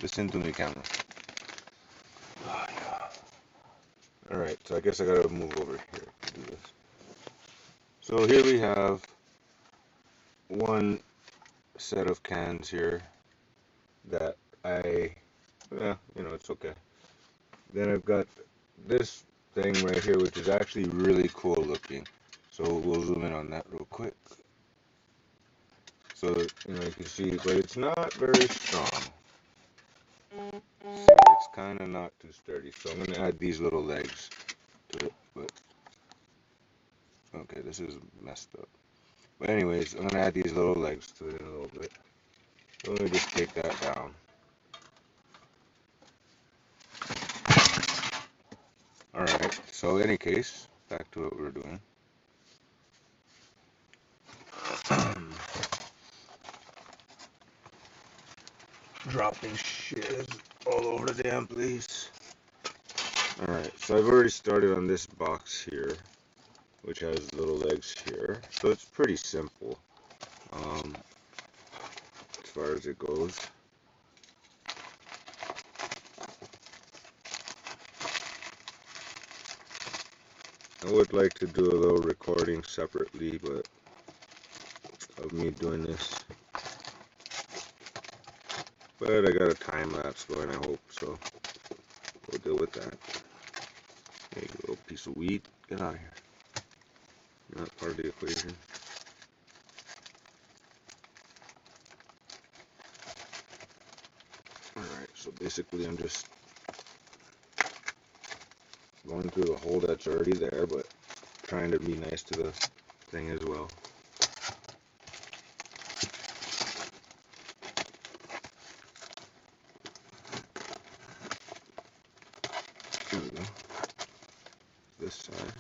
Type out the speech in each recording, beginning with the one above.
Listen to me, camera. Oh, yeah. Alright, so I guess I gotta move over here to do this. So here we have one set of cans here that it's okay. Then I've got this thing right here, which is actually really cool looking. So we'll zoom in on that real quick. So, you can see, but it's not very strong. So it's kind of not too sturdy. So I'm going to add these little legs to it. But okay, this is messed up. But anyways, I'm going to add these little legs to it in a little bit. So let me just take that down. Alright, so in any case, back to what we're doing. Dropping shit all over the damn place. Alright, so I've already started on this box here, which has little legs here. So it's pretty simple as far as it goes. I would like to do a little recording separately, but of me doing this. But I got a time lapse going, I hope, so we'll deal with that. Hey, little piece of weed, get out of here. You're not part of the equation. Alright, so basically I'm just going through the hole that's already there, but trying to be nice to the thing as well. There we go. This side.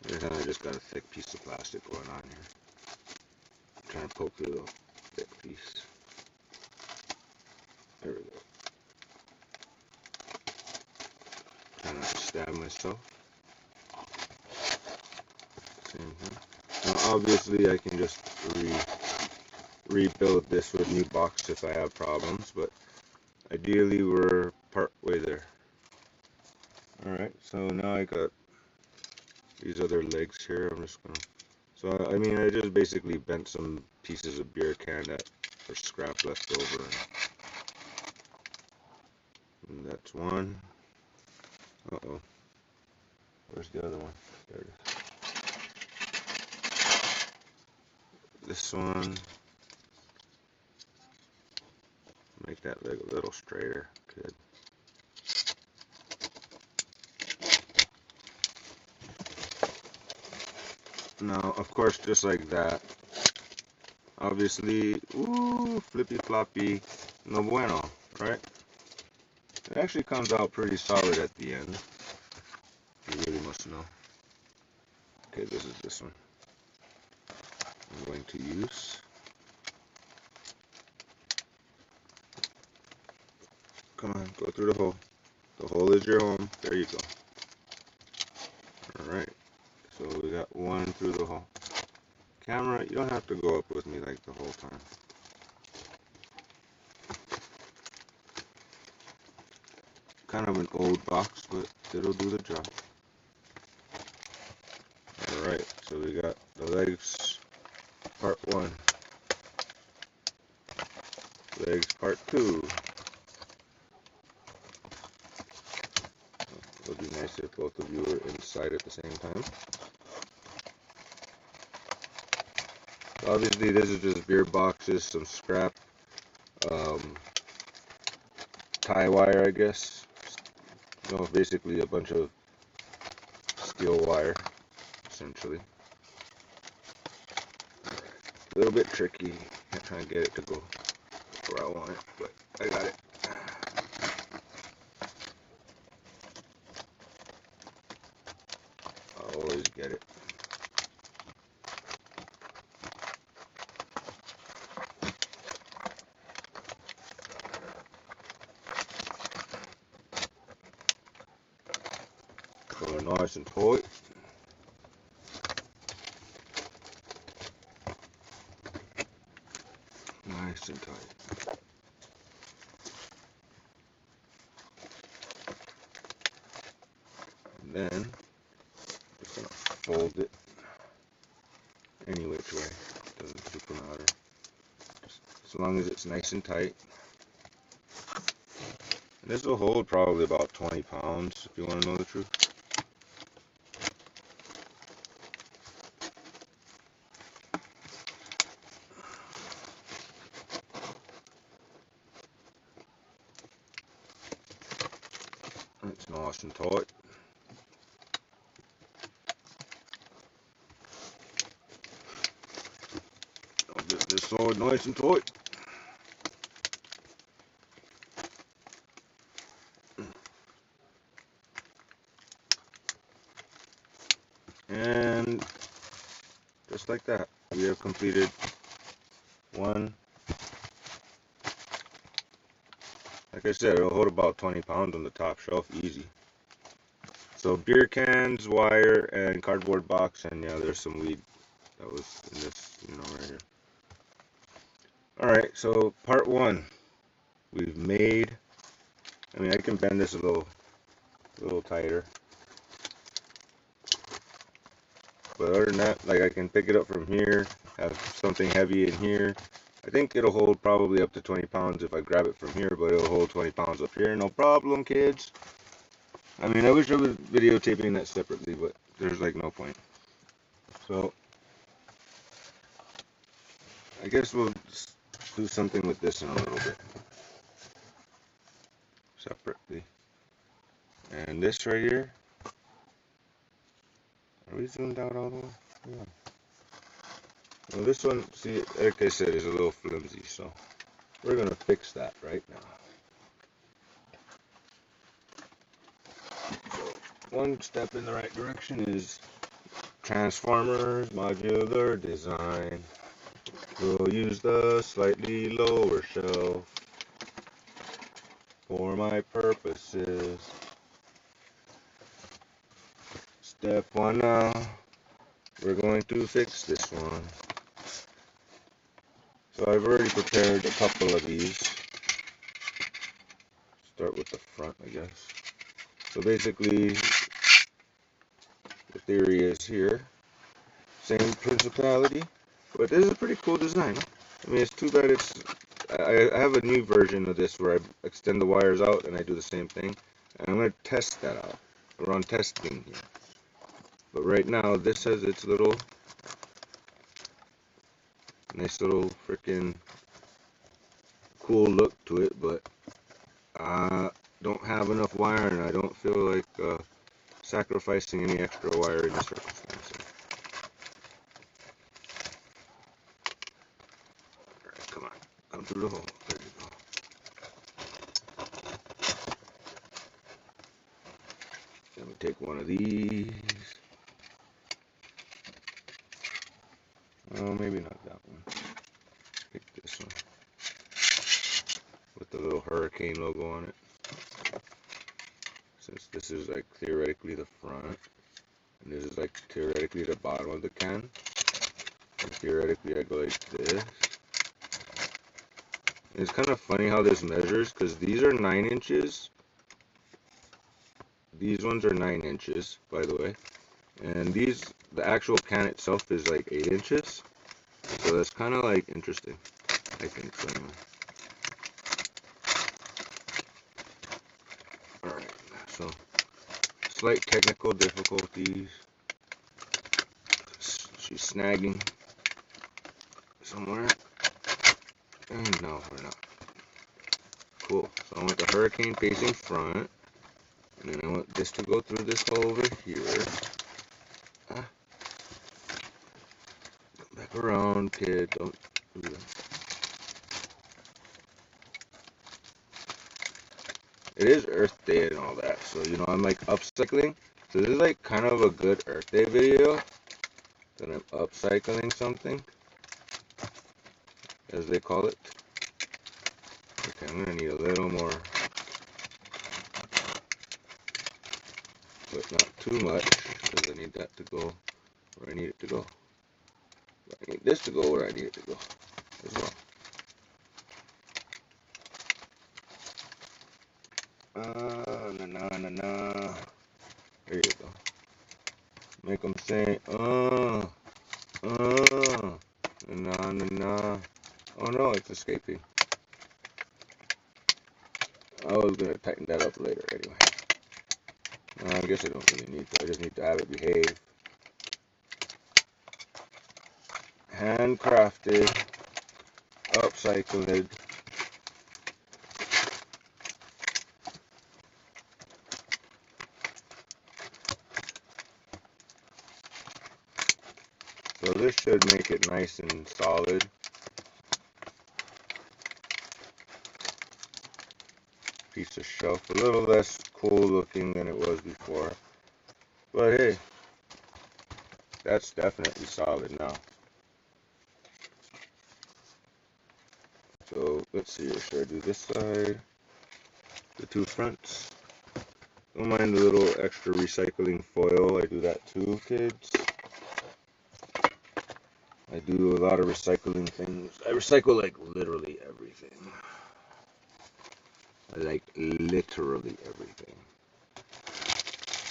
There's kind of just got a thick piece of plastic going on here. I'm trying to poke through the thick piece. There we go. Trying not to stab myself. Same here. Now obviously I can just rebuild this with new box if I have problems, but ideally we're part way there. Alright, so now I got these other legs here. I'm just gonna, so I mean I just basically bent some pieces of beer can that are scrap left over, and that's one. Uh-oh, where's the other one? There it is. This one, make that leg a little straighter. Good. Now, of course, just like that, obviously, ooh, flippy floppy, no bueno, right? It actually comes out pretty solid at the end. You really must know. Okay, this is this one I'm going to use. Come on, go through the hole. The hole is your home. There you go. Alright, so we got one through the hole. Camera, you don't have to go up with me like the whole time. Kind of an old box, but it'll do the job. Alright, so we got the legs part 1. Legs part 2. It would be nice if both of you were inside at the same time. Obviously this is just beer boxes, some scrap, tie wire I guess. Basically a bunch of steel wire, essentially. A little bit tricky, can't try and get it to go where I want it, but I got it. I'll always get it. So nice and tight. nice and tight. And then just gonna fold it any which way. Doesn't super matter. Just as long as it's nice and tight. And this will hold probably about 20 pounds if you want to know the truth. It's nice and tight. I'll get this side nice and tight. And just like that, we have completed one. Like I said, it'll hold about 20 pounds on the top shelf, easy. So beer cans, wire, and cardboard box, and yeah, there's some weed that was in this, right here. Alright, so part one, we've made, I can bend this a little tighter. But other than that, like I can pick it up from here, have something heavy in here. I think it'll hold probably up to 20 pounds if I grab it from here, but it'll hold 20 pounds up here, no problem, kids. I wish I was videotaping that separately, but there's like no point. So, I guess we'll do something with this in a little bit. Separately. And this right here. Are we zoomed out all the way? Yeah. Well, this one, see, like I said, is a little flimsy, so we're going to fix that right now. One step in the right direction is Transformers modular design. We'll use the slightly lower shelf for my purposes. Step one now, we're going to fix this one. So I've already prepared a couple of these. Start with the front, I guess. So basically, the theory is here. Same principality, but this is a pretty cool design. It's too bad it's... I have a new version of this where I extend the wires out and I do the same thing. And I'm going to test that out. We're on testing here. But right now, this has its little... nice little freaking cool look to it, but I don't have enough wire and I don't feel like sacrificing any extra wire in this circumstance. Alright, come on. Come through the hole. There you go. Let me take one of these. Oh, maybe not that one. Pick this one. With the little hurricane logo on it. Since this is like theoretically the front. And this is like theoretically the bottom of the can. And theoretically I go like this. And it's kind of funny how this measures, because these are 9 inches. These ones are 9 inches, by the way. And these, the actual can itself is like 8 inches. So that's kind of like interesting, I think, so anyway. Alright, so slight technical difficulties. She's snagging somewhere. And no, we're not. Cool. So I want the hurricane facing front. And then I want this to go through this hole over here. Come back around, kid. Don't do that. It is Earth Day and all that. So, I'm like upcycling. So this is like kind of a good Earth Day video. That I'm upcycling something. As they call it. Okay, I'm going to need a little more. But not too much, because I need that to go where I need it to go. I need this to go where I need it to go as well. na na na. There you go. Make them say, na na na. Oh no, it's escaping. I was gonna tighten that up later anyway. I guess I don't really need to. I just need to have it behave. Handcrafted, upcycled. So this should make it nice and solid. Piece of shelf, a little less cool looking than it was before. But hey, that's definitely solid now. So let's see here, should I do this side? The two fronts. Don't mind the little extra recycling foil, I do that too, kids. I do a lot of recycling things. I recycle like literally everything. Like literally everything.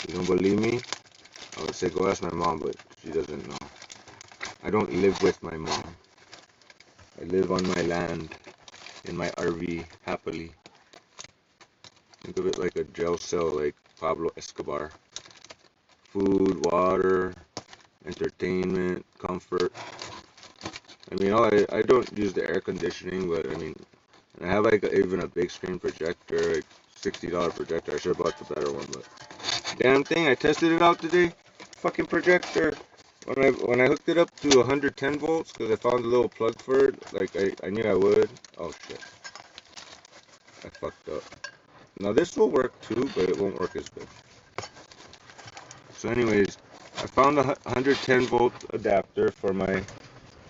You don't believe me? I would say go ask my mom, but she doesn't know. I don't live with my mom. I live on my land, in my RV, happily. Think of it like a jail cell, like Pablo Escobar. Food, water, entertainment, comfort. I mean, I don't use the air conditioning, but I mean, I have like even a big screen projector, like $60 projector. I should have bought the better one, but damn thing, I tested it out today. Fucking projector. When I hooked it up to 110 volts, because I found a little plug for it, like I knew I would. Oh shit, I fucked up. Now this will work too, but it won't work as good. So anyways, I found a 110 volt adapter for my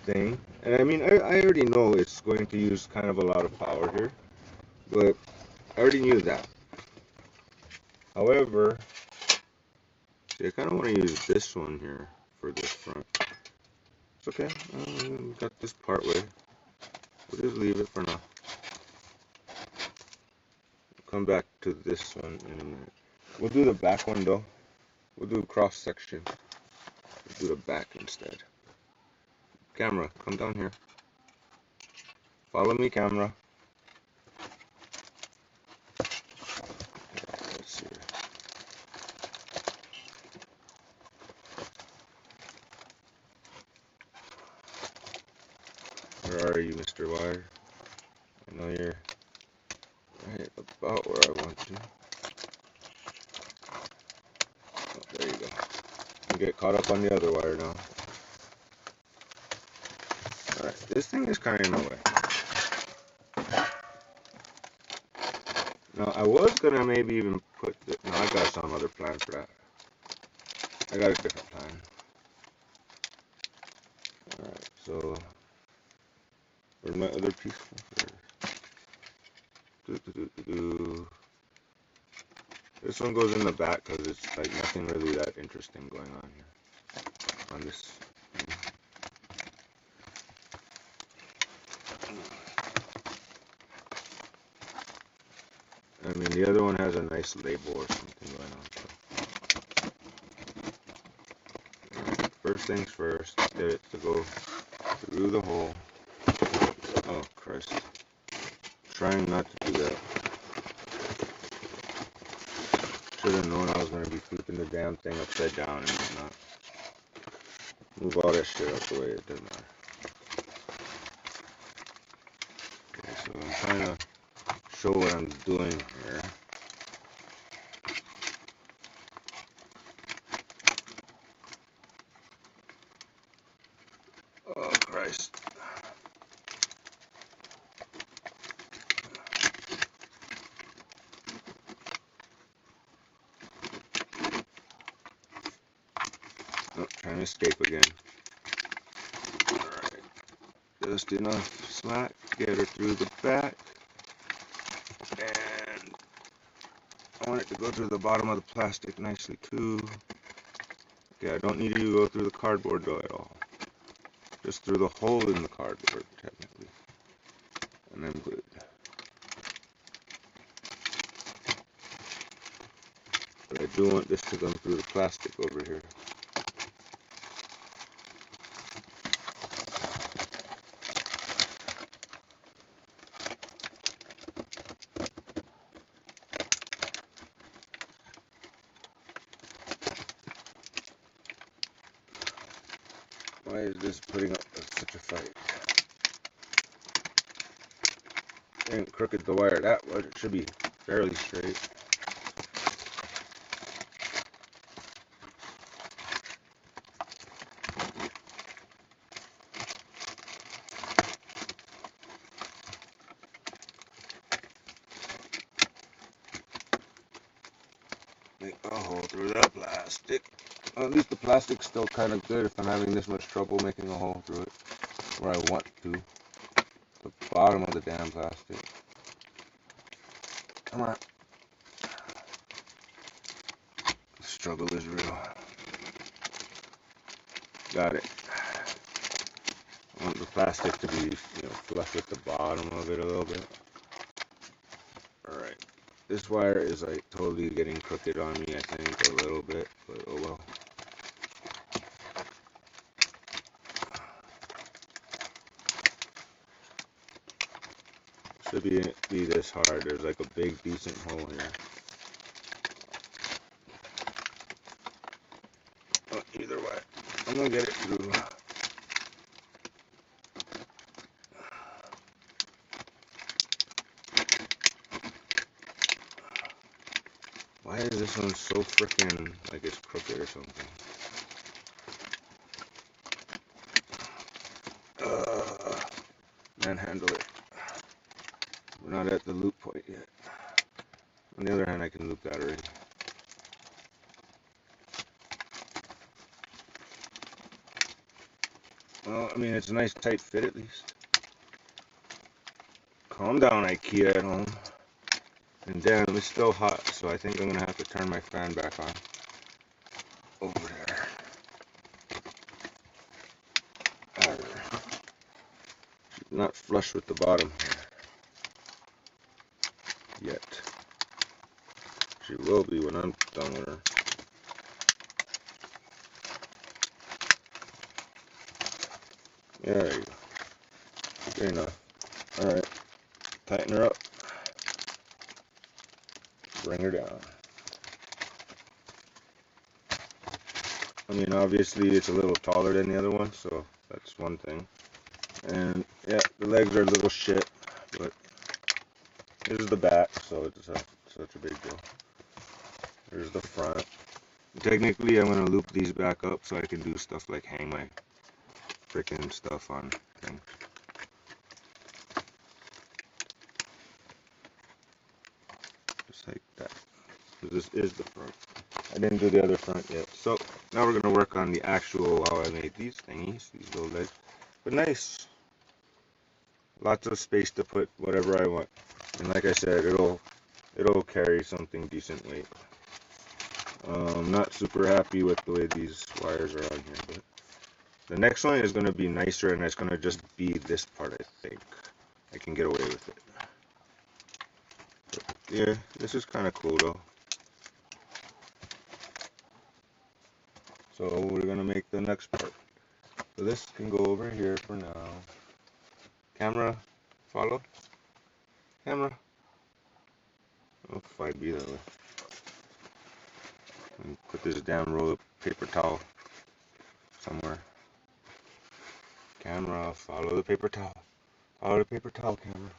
thing, and I mean I already know it's going to use kind of a lot of power here, but I already knew that. However, see, I kind of want to use this one here for this front. It's okay. We got this part way. We'll just leave it for now. We'll come back to this one in a minute. We'll do the back one though. We'll do cross section. We'll do the back instead. Camera, come down here. Follow me, camera. Let's see. Where are you, Mr. Wire? I know you're right about where I want you. Oh, there you go. You get caught up on the other wire now. Alright, this thing is kind of in the way. Now, I was gonna maybe even put the... No, I got some other plan for that. I got a different plan. Alright, so... Where's my other piece? This one goes in the back because it's like nothing really that interesting going on here. On this. I mean, the other one has a nice label or something going on. First things first, get it to go through the hole. Oh, Christ. Trying not to do that. Should have known I was going to be flipping the damn thing upside down and whatnot. Move all that shit out the way, it doesn't matter. Okay, so I'm trying to show what I'm doing here. Oh, Christ. Oh, trying to escape again. Alright. Just enough slack to get her through the back. And I want it to go through the bottom of the plastic nicely too. Okay, I don't need you to go through the cardboard though at all. Just through the hole in the cardboard, technically. And I'm good. But I do want this to come through the plastic over here. Why is this putting up such a fight? I didn't crooked the wire that much. It should be fairly straight. Make a hole through the plastic. Well, at least the plastic's still kind of good if I'm having this much trouble making a hole through it where I want to. The bottom of the damn plastic. Come on. The struggle is real. Got it. I want the plastic to be, flush with the bottom of it a little bit. Alright. This wire is like totally getting crooked on me, I think, a little bit, but oh well. Should be this hard. There's like a big decent hole here. Oh, either way, I'm gonna get it through. Why is this one so freaking like it's crooked or something? Manhandle it. We're not at the loop point yet. On the other hand, I can loop that already. Well, I mean, it's a nice tight fit at least. Calm down, IKEA at home. And damn, it's still hot, so I think I'm gonna have to turn my fan back on. Over there. She's not flush with the bottom here. Yet. She will be when I'm done with her. Yeah, there you go. Good enough. Alright. Tighten her up. Bring her down. I mean, obviously it's a little taller than the other one, so that's one thing. And yeah, the legs are a little shit, but this is the back, so it's such a big deal. There's the front. Technically, I'm going to loop these back up so I can do stuff like hang my freaking stuff on things. Just like that. This is the front. I didn't do the other front yet. So now we're going to work on the actual how I made these thingies, these little legs. But nice. Lots of space to put whatever I want. And like I said, it'll carry something decent weight. I'm not super happy with the way these wires are on here, but the next one is going to be nicer, and it's going to just be this part, I think. I can get away with it. But yeah, this is kind of cool though. So we're going to make the next part. So this can go over here for now. Camera, follow. Camera. Oh, if I'd be that way. And put this damn roll of paper towel somewhere. Camera, follow the paper towel. Follow the paper towel, camera.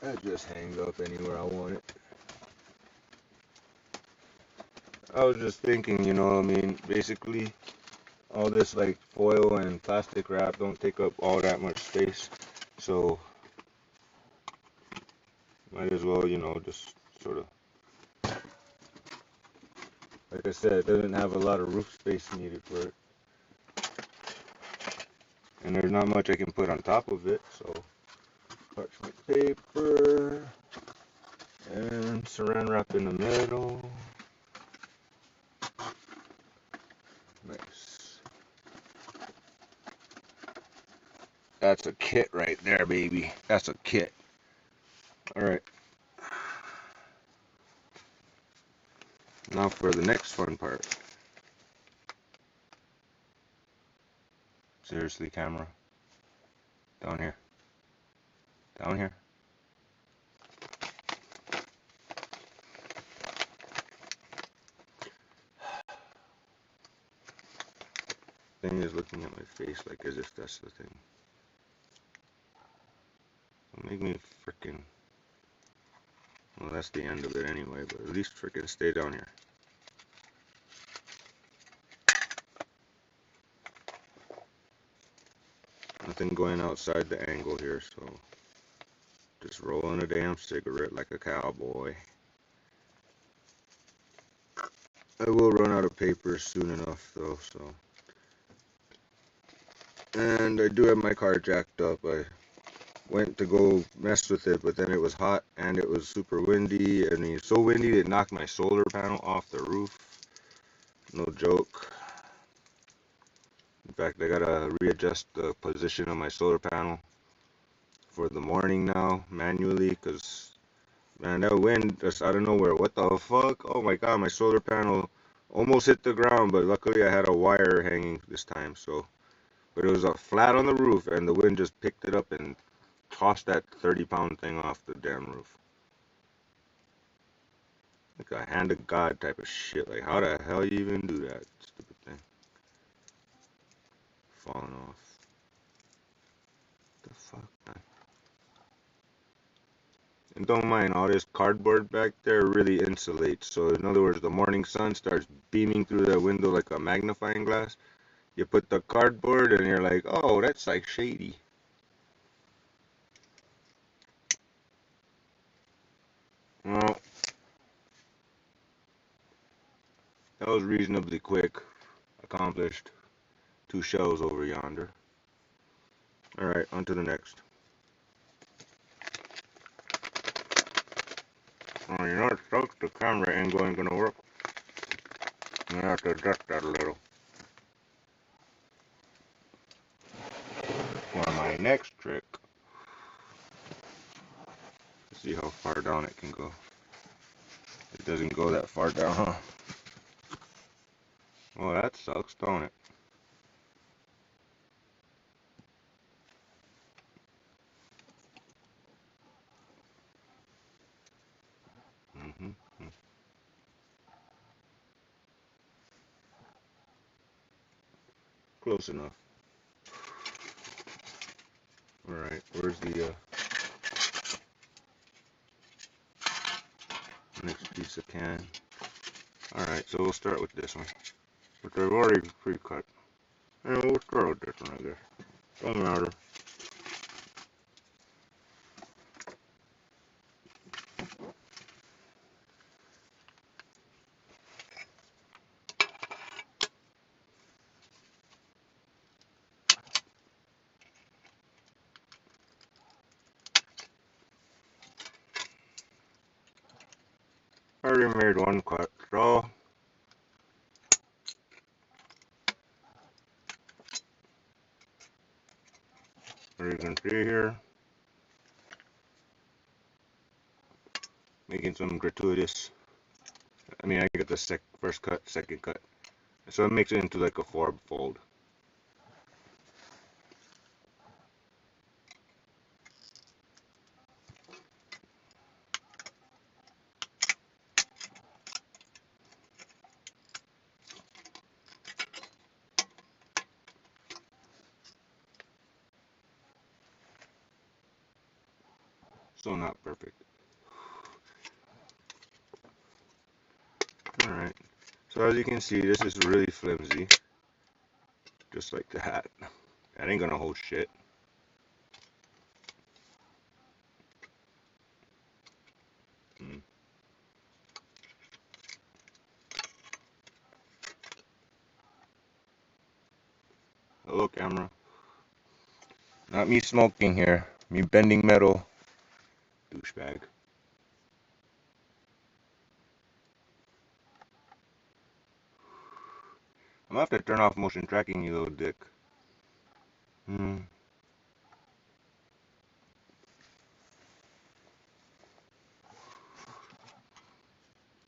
That just hangs up anywhere I want it. I was just thinking, I mean, basically all this like foil and plastic wrap don't take up all that much space, so might as well, just sort of, like I said, it doesn't have a lot of roof space needed for it, and there's not much I can put on top of it, so parchment paper and saran wrap in the middle. Nice. That's a kit right there, baby. That's a kit. Alright. Now for the next fun part. Seriously, camera. Down here. Down here. Thing is looking at my face like as if that's the thing. Don't make me frickin'. Well, that's the end of it anyway, but at least frickin' stay down here. Nothing going outside the angle here, so just rolling a damn cigarette like a cowboy. I will run out of paper soon enough though, so. And I do have my car jacked up. I went to go mess with it, but then it was hot and it was super windy, and it's so windy it knocked my solar panel off the roof. No joke. In fact, I gotta readjust the position of my solar panel for the morning now manually, because man, that wind just out of nowhere. What the fuck? Oh my god, my solar panel almost hit the ground, but luckily I had a wire hanging this time, so. But it was flat on the roof, and the wind just picked it up and tossed that 30-pound thing off the damn roof. Like a hand of God type of shit. Like, how the hell you even do that stupid thing? Falling off. What the fuck, man? And don't mind, all this cardboard back there really insulates. So in other words, the morning sun starts beaming through the window like a magnifying glass. You put the cardboard and you're like, oh, that's like shady. Well, that was reasonably quick. Accomplished. 2 shells over yonder. Alright, on to the next. Oh, you know it sucks, the camera ain't gonna work. I have to adjust that a little. For my next trick. See how far down it can go. It doesn't go that far down, huh? Well, that sucks, don't it? Mm-hmm. Close enough. Alright, where's the next piece of can? Alright, so we'll start with this one, which I've already pre-cut. And we'll start with this one, I guess. Don't matter. I already made one cut, so as you can see here, making some gratuitous. I mean, I get the first cut, second cut, so it makes it into like a 4-fold. So not perfect. Alright, so as you can see, this is really flimsy, just like that. That ain't gonna hold shit. Mm. Hello, camera. Not me smoking here. Me bending metal. Douchebag. I'm gonna have to turn off motion tracking, you little dick. Hmm.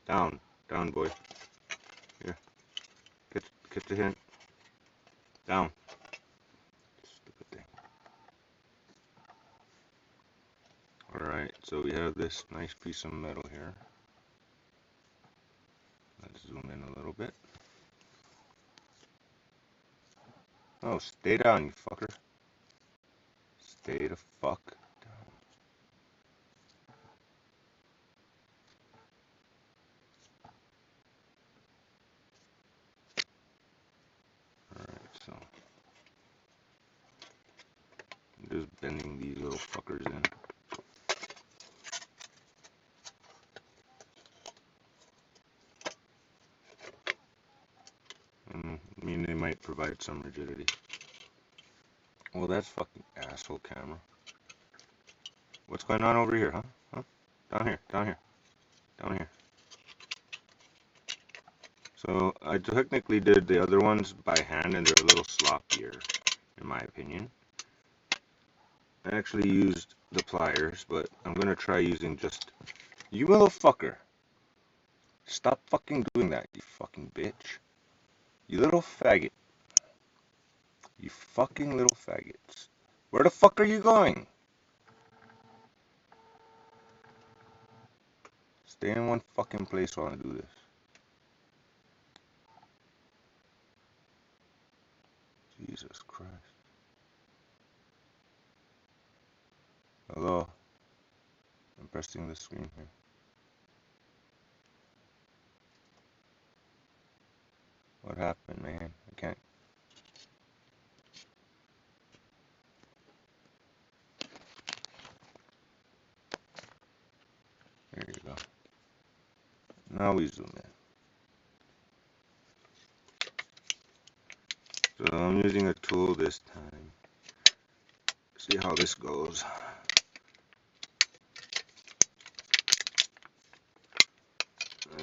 Down. Down, boy. Here. Get the hint. Down. Stupid thing. Alright, so we have this nice piece of metal here. Let's zoom in a little bit. Oh, stay down, you fucker. Stay the fuck down. Alright, so I'm just bending these little fuckers in. I mean, they might provide some rigidity. Well, that's fucking asshole camera. What's going on over here, huh? Huh? Down here, down here, down here. So I technically did the other ones by hand and they're a little sloppier, in my opinion. I actually used the pliers, but I'm gonna try using just... You little fucker! Stop fucking doing that, you fucking bitch. You little faggot. You fucking little faggots. Where the fuck are you going? Stay in one fucking place while I do this. Jesus Christ. Hello? I'm pressing the screen here. What happened, man? I can't... There you go. Now we zoom in. So I'm using a tool this time. See how this goes.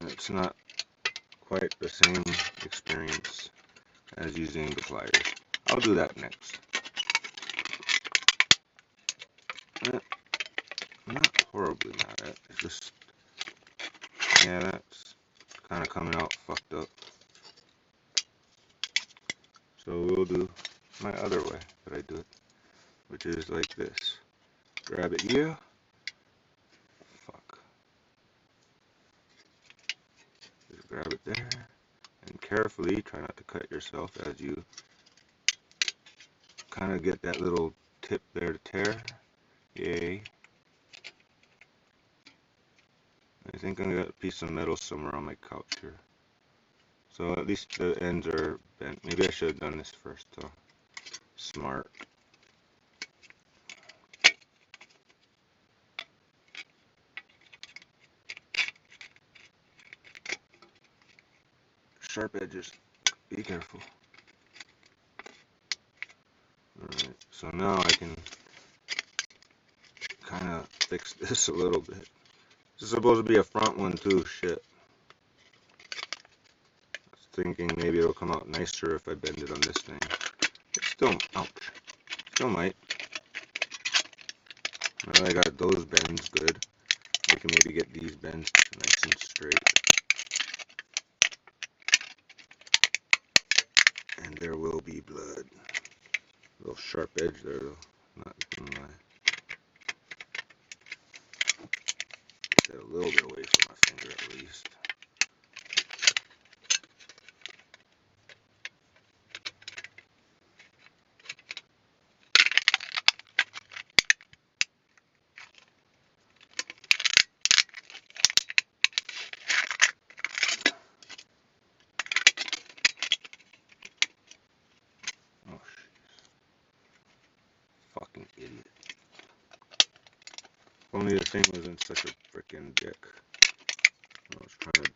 And it's not quite the same experience as using the pliers. I'll do that next. I'm not horribly mad at it. It's just, yeah, that's kind of coming out fucked up. So we'll do my other way that I do it, which is like this. Grab it here. Fuck. Just grab it there. And carefully try not to cut yourself as you kind of get that little tip there to tear. Yay. I think I got a piece of metal somewhere on my couch here. So at least the ends are bent. Maybe I should have done this first though. Smart. Sharp edges. Be careful. Alright, so now I can kind of fix this a little bit. This is supposed to be a front one too, shit. I was thinking maybe it'll come out nicer if I bend it on this thing. It's still, ouch. Still might. Now that I got those bends good, I can maybe get these bends nice and straight. And there will be blood. A little sharp edge there though, not gonna lie. Get a little bit away from my finger at least. Oh shit. Fucking idiot. If only the thing wasn't such a frickin' dick. I was trying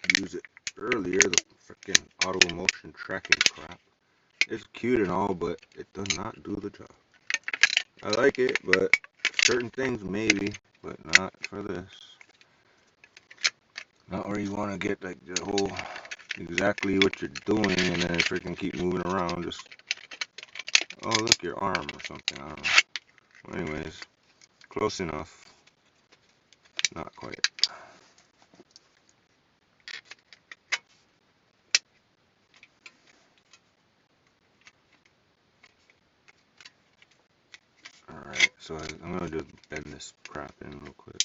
to use it earlier, the frickin' auto motion tracking crap. It's cute and all, but it does not do the job. I like it, but certain things maybe, but not for this. Not where you want to get like the whole exactly what you're doing and then freaking keep moving around. Just, oh look, your arm or something. I don't know. Well, anyways, close enough. Not quite. So I'm gonna just bend this crap in real quick.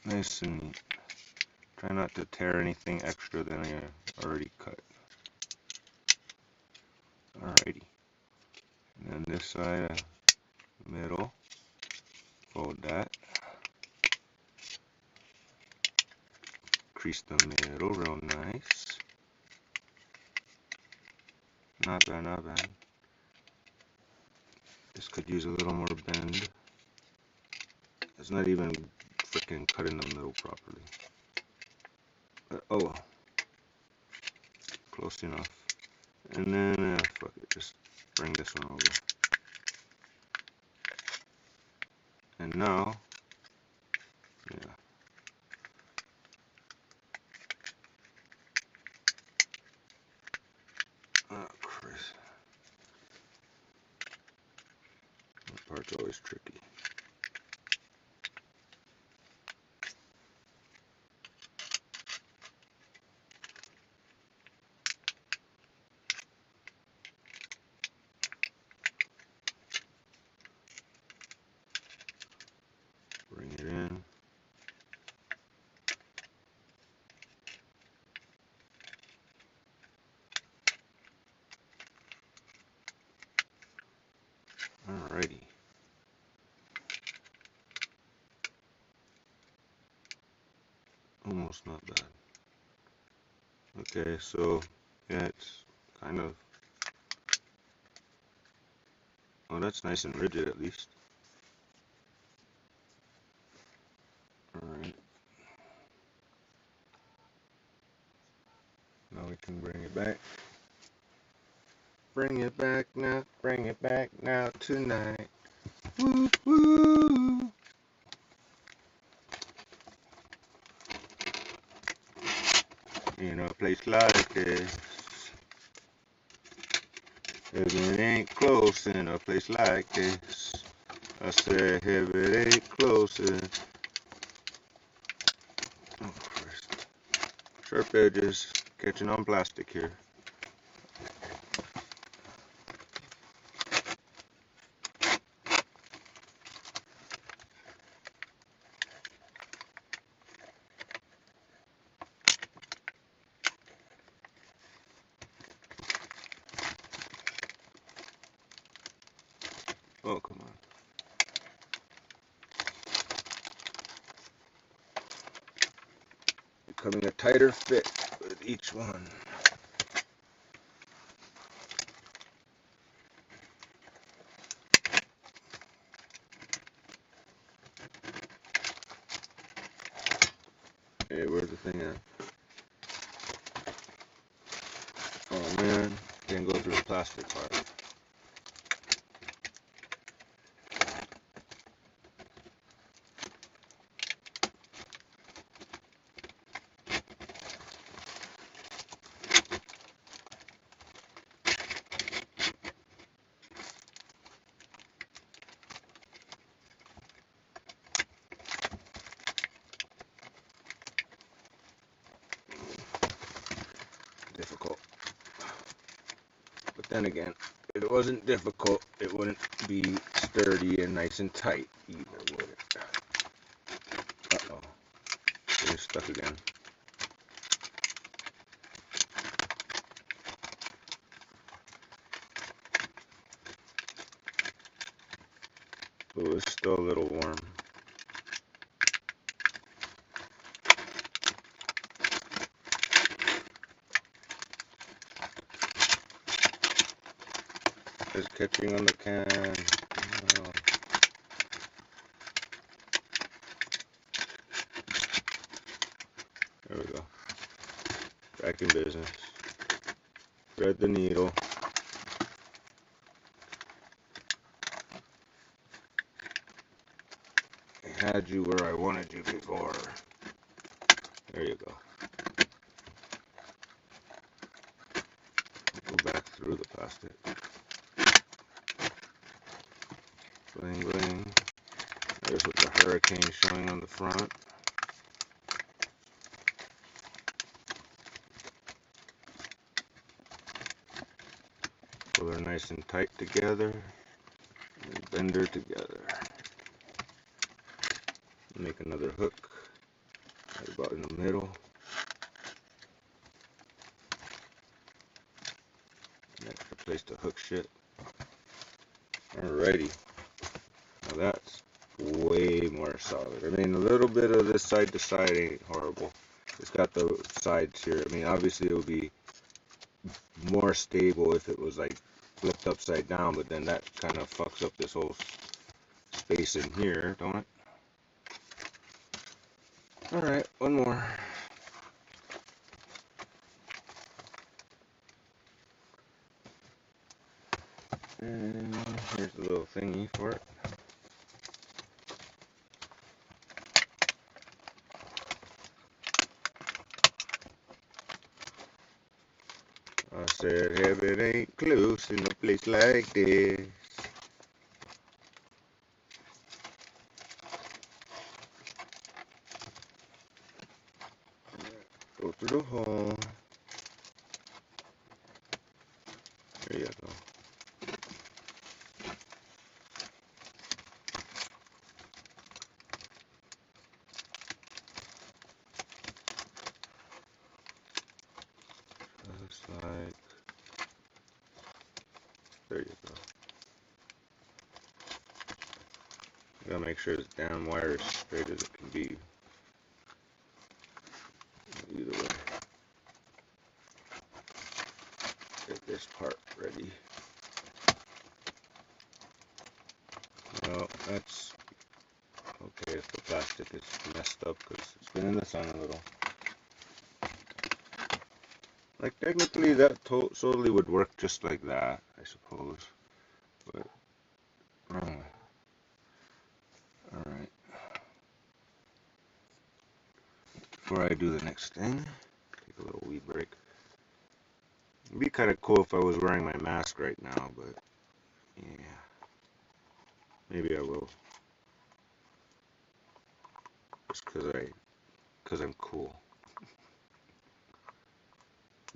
Nice and neat. Try not to tear anything extra than I already cut. Alrighty. And then this side, middle, fold that. Crease the middle real nice. Not bad, not bad. This could use a little more bend. It's not even freaking cut in the middle properly. But oh well. Close enough. And then, fuck it, just bring this one over. And now, yeah. Oh, Christ. That part's always tricky. Bring it in. Alrighty. Almost not bad. Okay, so yeah, it's kind of, oh, that's nice and rigid at least. Alright. Now we can bring it back. Bring it back now tonight. Woo, woo. In a place like this, heaven ain't close in a place like this. I said heaven ain't close in. Oh, Christ. Sharp edges, catching on plastic here. Oh, come on. Becoming a tighter fit with each one. Hey, where's the thing at? Oh man, can't go through the plastic part. Difficult. But then again, if it wasn't difficult, it wouldn't be sturdy and nice and tight either, would it? Uh-oh. Getting stuck again. Oh, it's still a little warm. It's catching on the can. Oh. There we go. Back in business. Thread the needle. I had you where I wanted you before. There you go. Go back through the plastic. Bling bling. There's what the hurricane showing on the front. pull her nice and tight together, and bend her together. Make another hook right about in the middle. An extra place to hook shit. Alrighty. Now that's way more solid. I mean, a little bit of this side to side ain't horrible. It's got the sides here. I mean, obviously it would be more stable if it was like flipped upside down, but then that kind of fucks up this whole space in here, don't it? Alright, one more. And here's a little thingy for it. I said heaven ain't close in a place like this. Go through the hole. There you go. Just like, there you go. You gotta make sure this damn wire is straight as it can be. Either way. Get this part ready. Well, that's okay if the plastic is messed up because it's been in the sun a little. Like, technically that totally would work just like that, I suppose. But, wrong way. Alright. Before I do the next thing, take a little wee break. It'd be kind of cool if I was wearing my mask right now, but yeah. Maybe I will. Just because I'm cool.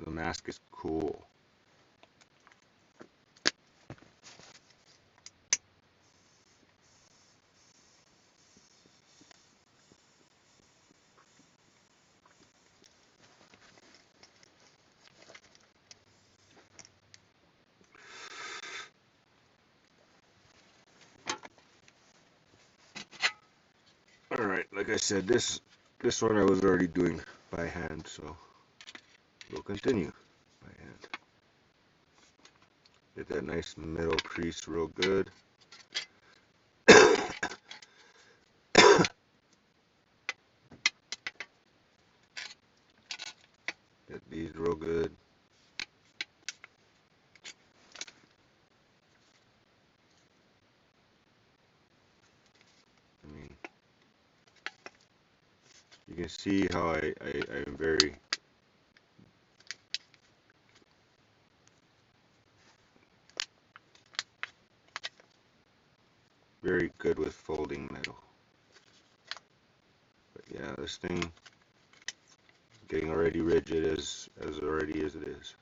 The mask is cool. Alright, like I said, this one I was already doing by hand, so we'll continue by hand. Get that nice middle crease real good. Get these real good. I mean, you can see how I am very good with folding metal. But yeah, this thing getting already rigid as already as it is.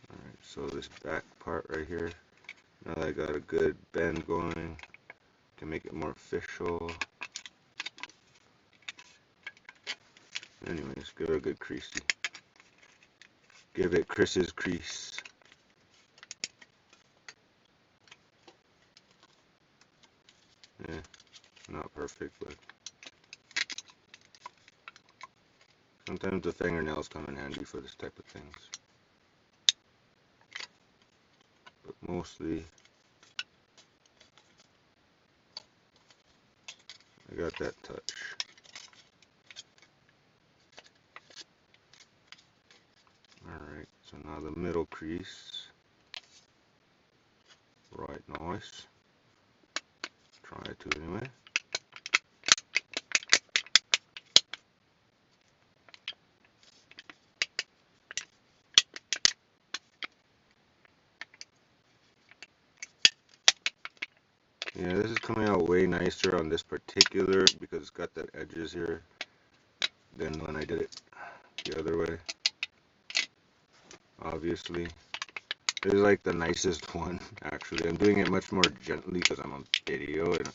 Alright, so this back part right here, now that I got a good bend going to make it more official. Anyways, give it a good creasy. Give it Chris's crease. Yeah, not perfect, but sometimes the fingernails come in handy for this type of things. But mostly, I got that touch. Alright, so now the middle crease. Right, nice. Try to anyway. Yeah, this is coming out way nicer on this particular because it's got that edges here than when I did it the other way. Obviously. This is like the nicest one, actually. I'm doing it much more gently because I'm on video and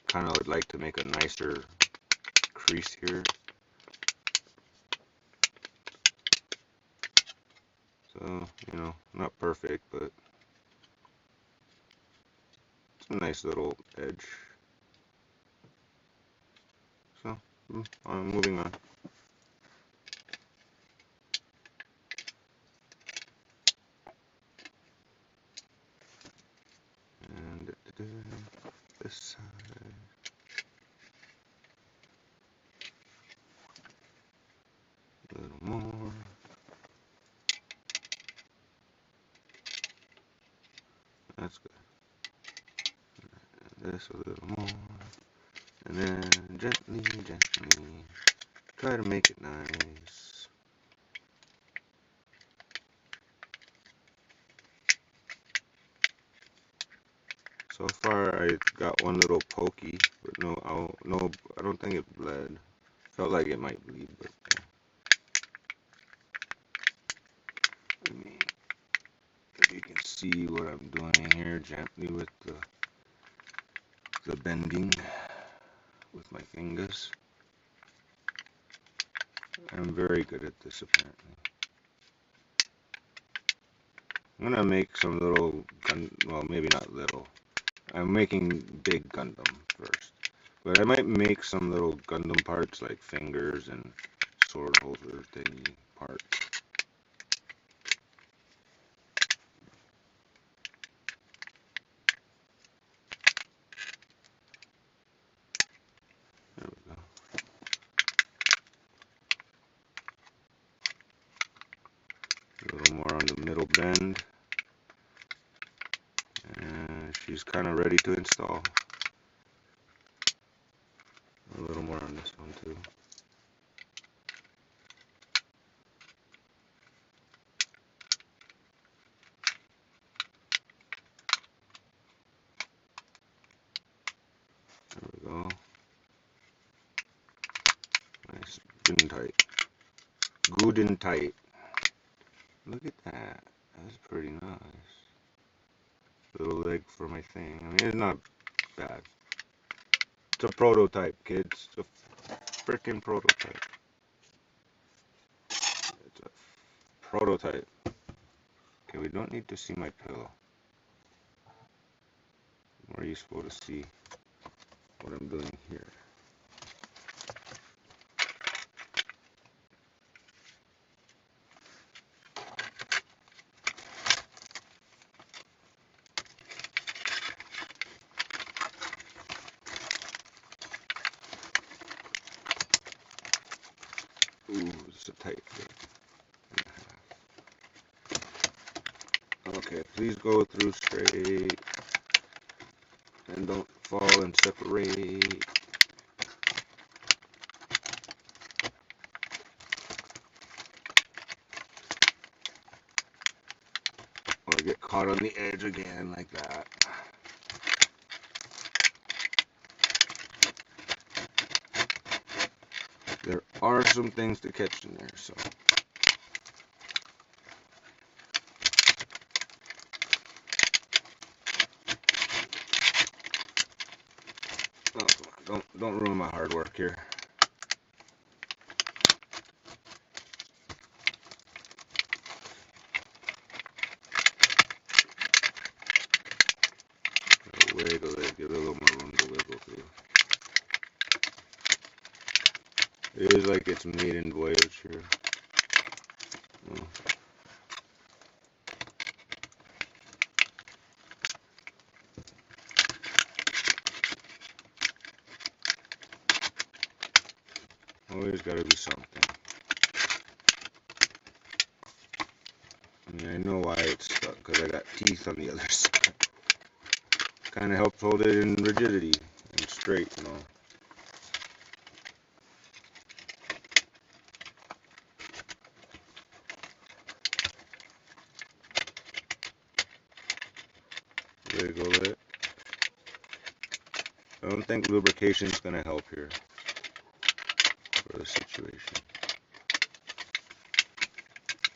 kind of would like to make a nicer crease here. So, you know, not perfect, but it's a nice little edge. So, I'm moving on. And this side. A little more. That's good. And this a little more. And then gently, gently, try to make it nice. So far I got one little pokey, but no, I don't think it bled. Felt like it might bleed, but I mean, if you can see what I'm doing here, gently with the bending with my fingers. I'm very good at this apparently. I'm gonna make some little well, maybe not little. I'm making big Gundam first. But I might make some little Gundam parts like fingers and sword holder thingy parts. There we go. A little more on the middle bend. And she's kind of ready to install. A little more on this one too. There we go. Nice, good and tight. Good and tight. Look at that. That's pretty nice. Little leg for my thing. I mean, it's not bad. It's a prototype, kids. It's a freaking prototype. It's a prototype. Okay, we don't need to see my pillow. Where are you supposed to see what I'm doing here? Ooh, it's a tight fit. Okay, please go through straight and don't fall and separate. Or get caught on the edge again like that. There are some things to catch in there, so. Oh, come on, don't ruin my hard work here. Wiggle it, give it a little more room to wiggle through. It is like it's maiden voyage here. Oh. Always gotta be something. I mean, I know why it's stuck, because I got teeth on the other side. Kind of helps hold it in rigidity and straight, you know. Wiggle it. I don't think lubrication is going to help here for the situation.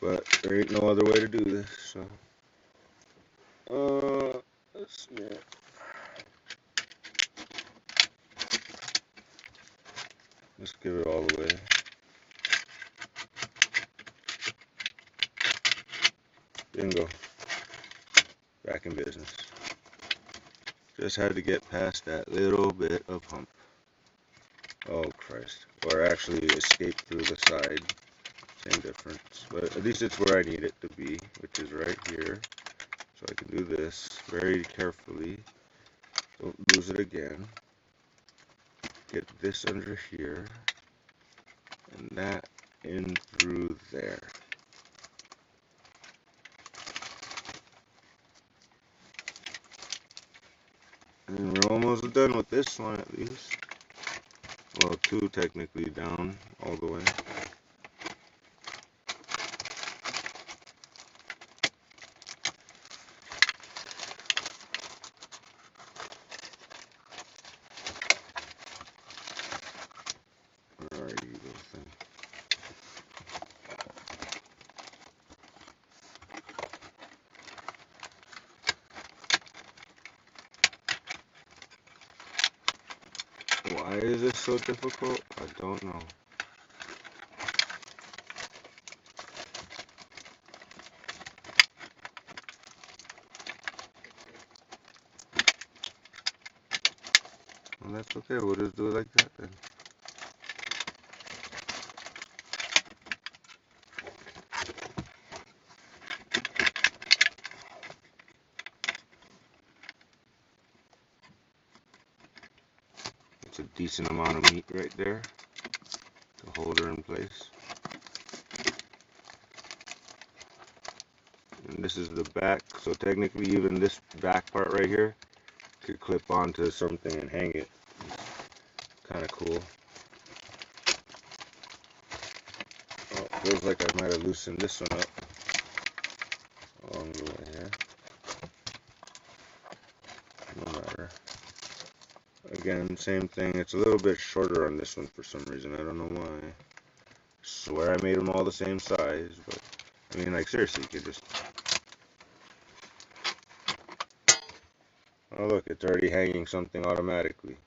But there ain't no other way to do this, so. Let's see. Let's give it all the way. Bingo. Back in business. Just had to get past that little bit of hump. Oh Christ. Or actually escape through the side. Same difference. But at least it's where I need it to be, which is right here. So I can do this very carefully. Don't lose it again. Get this under here. And that in through there. And we're almost done with this one at least. Well, two technically down all the way. Where are you, little thing? Why is this so difficult? I don't know. Well, that's okay. We'll just do it like that then. It's a decent amount of meat right there to hold her in place. And this is the back, so technically even this back part right here could clip onto something and hang it. Kind of cool. Oh, feels like I might have loosened this one up along the way here. No matter. Again, same thing. It's a little bit shorter on this one for some reason. I don't know why. I swear I made them all the same size, but I mean, like seriously, you could just. Oh look, it's already hanging something automatically.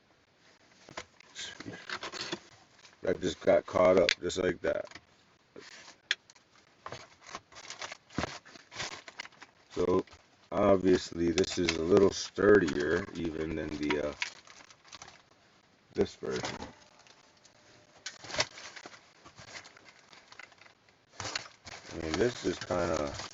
That just got caught up, just like that. So obviously this is a little sturdier even than the this version. I mean, this is kind of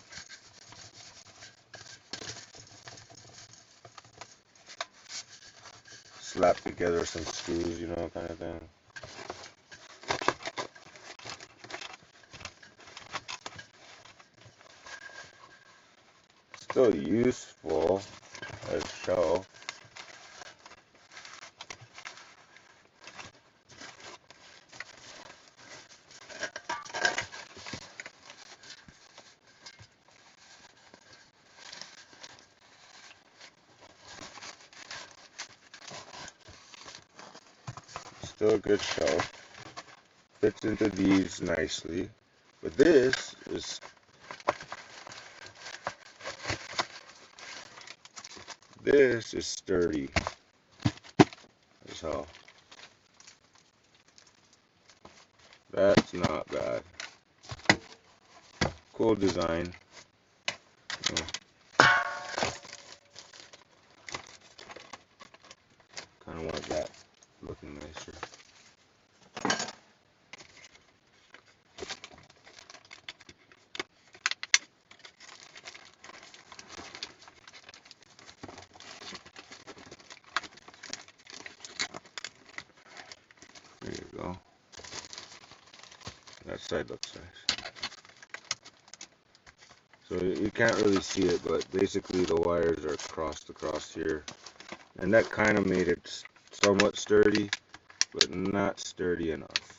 slapped together some screws, you know, kind of thing. Still useful as shelf. Still a good shelf. Fits into these nicely. But this is sturdy as hell. That's not bad. Cool design. Kind of want that looking nicer. There you go. That side looks nice. So you can't really see it, but basically the wires are crossed across here. And that kind of made it somewhat sturdy, but not sturdy enough.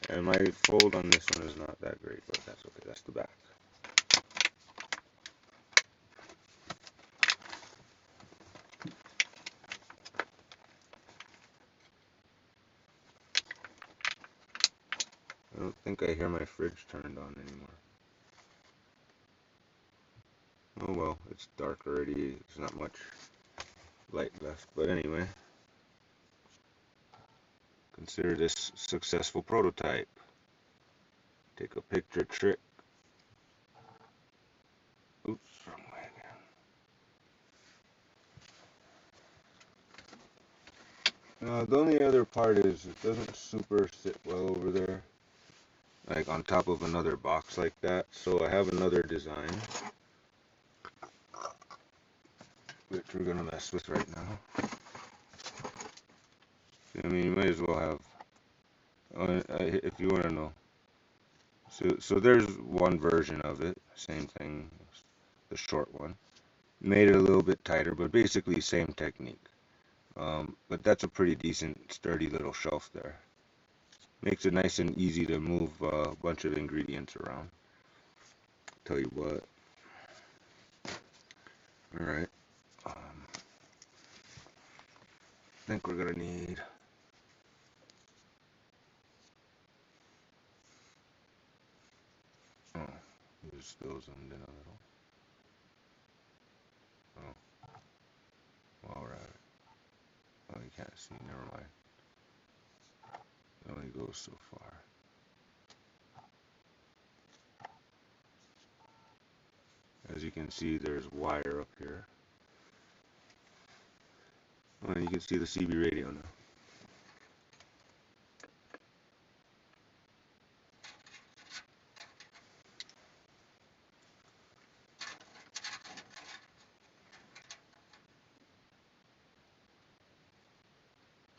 And my fold on this one is not that great, but that's okay. That's the back. I don't think I hear my fridge turned on anymore. Oh well, it's dark already. There's not much light left. But anyway, consider this successful prototype. Take a picture trick. Oops, wrong way again. The only other part is it doesn't super sit well over there, like on top of another box like that. So I have another design, which we're gonna mess with right now. I mean, you might as well have, if you want to know. So there's one version of it, same thing, the short one. Made it a little bit tighter, but basically same technique. But that's a pretty decent, sturdy little shelf there. Makes it nice and easy to move a bunch of ingredients around. Tell you what. Alright. I think we're gonna need still zoomed in a little. Oh, while we're at it. Oh, you can't see, never mind. It only goes so far. As you can see, there's wire up here. Oh, and you can see the CB radio now.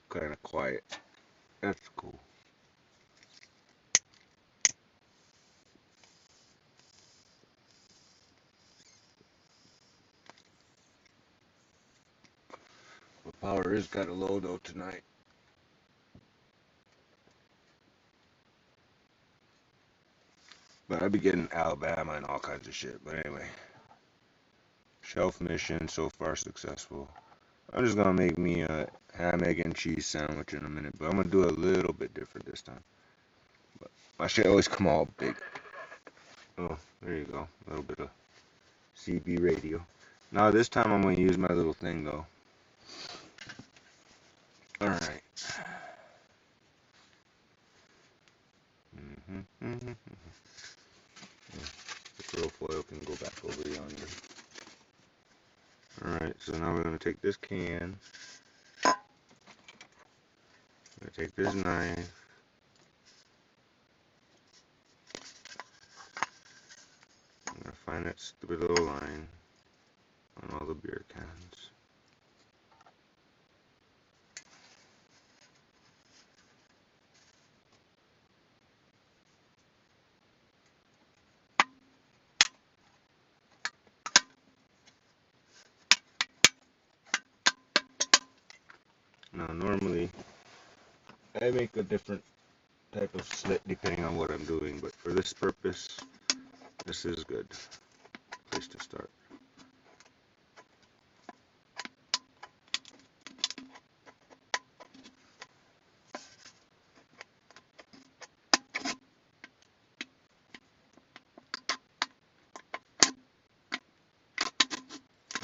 Kind of quiet. That's cool. The power is kind of low though tonight. But I'd be getting Alabama and all kinds of shit. But anyway, shelf mission so far successful. I'm just gonna make me a ham, egg, and cheese sandwich in a minute, but I'm gonna do it a little bit different this time. But my shit always come all big. Oh, there you go. A little bit of CB radio. Now this time I'm gonna use my little thing though. All right. This little foil can go back over yonder. Alright, so now we're going to take this can, I'm going to take this knife, I'm going to find that stupid little line on all the beer cans. Now normally I make a different type of slit depending on what I'm doing, but for this purpose this is good place to start.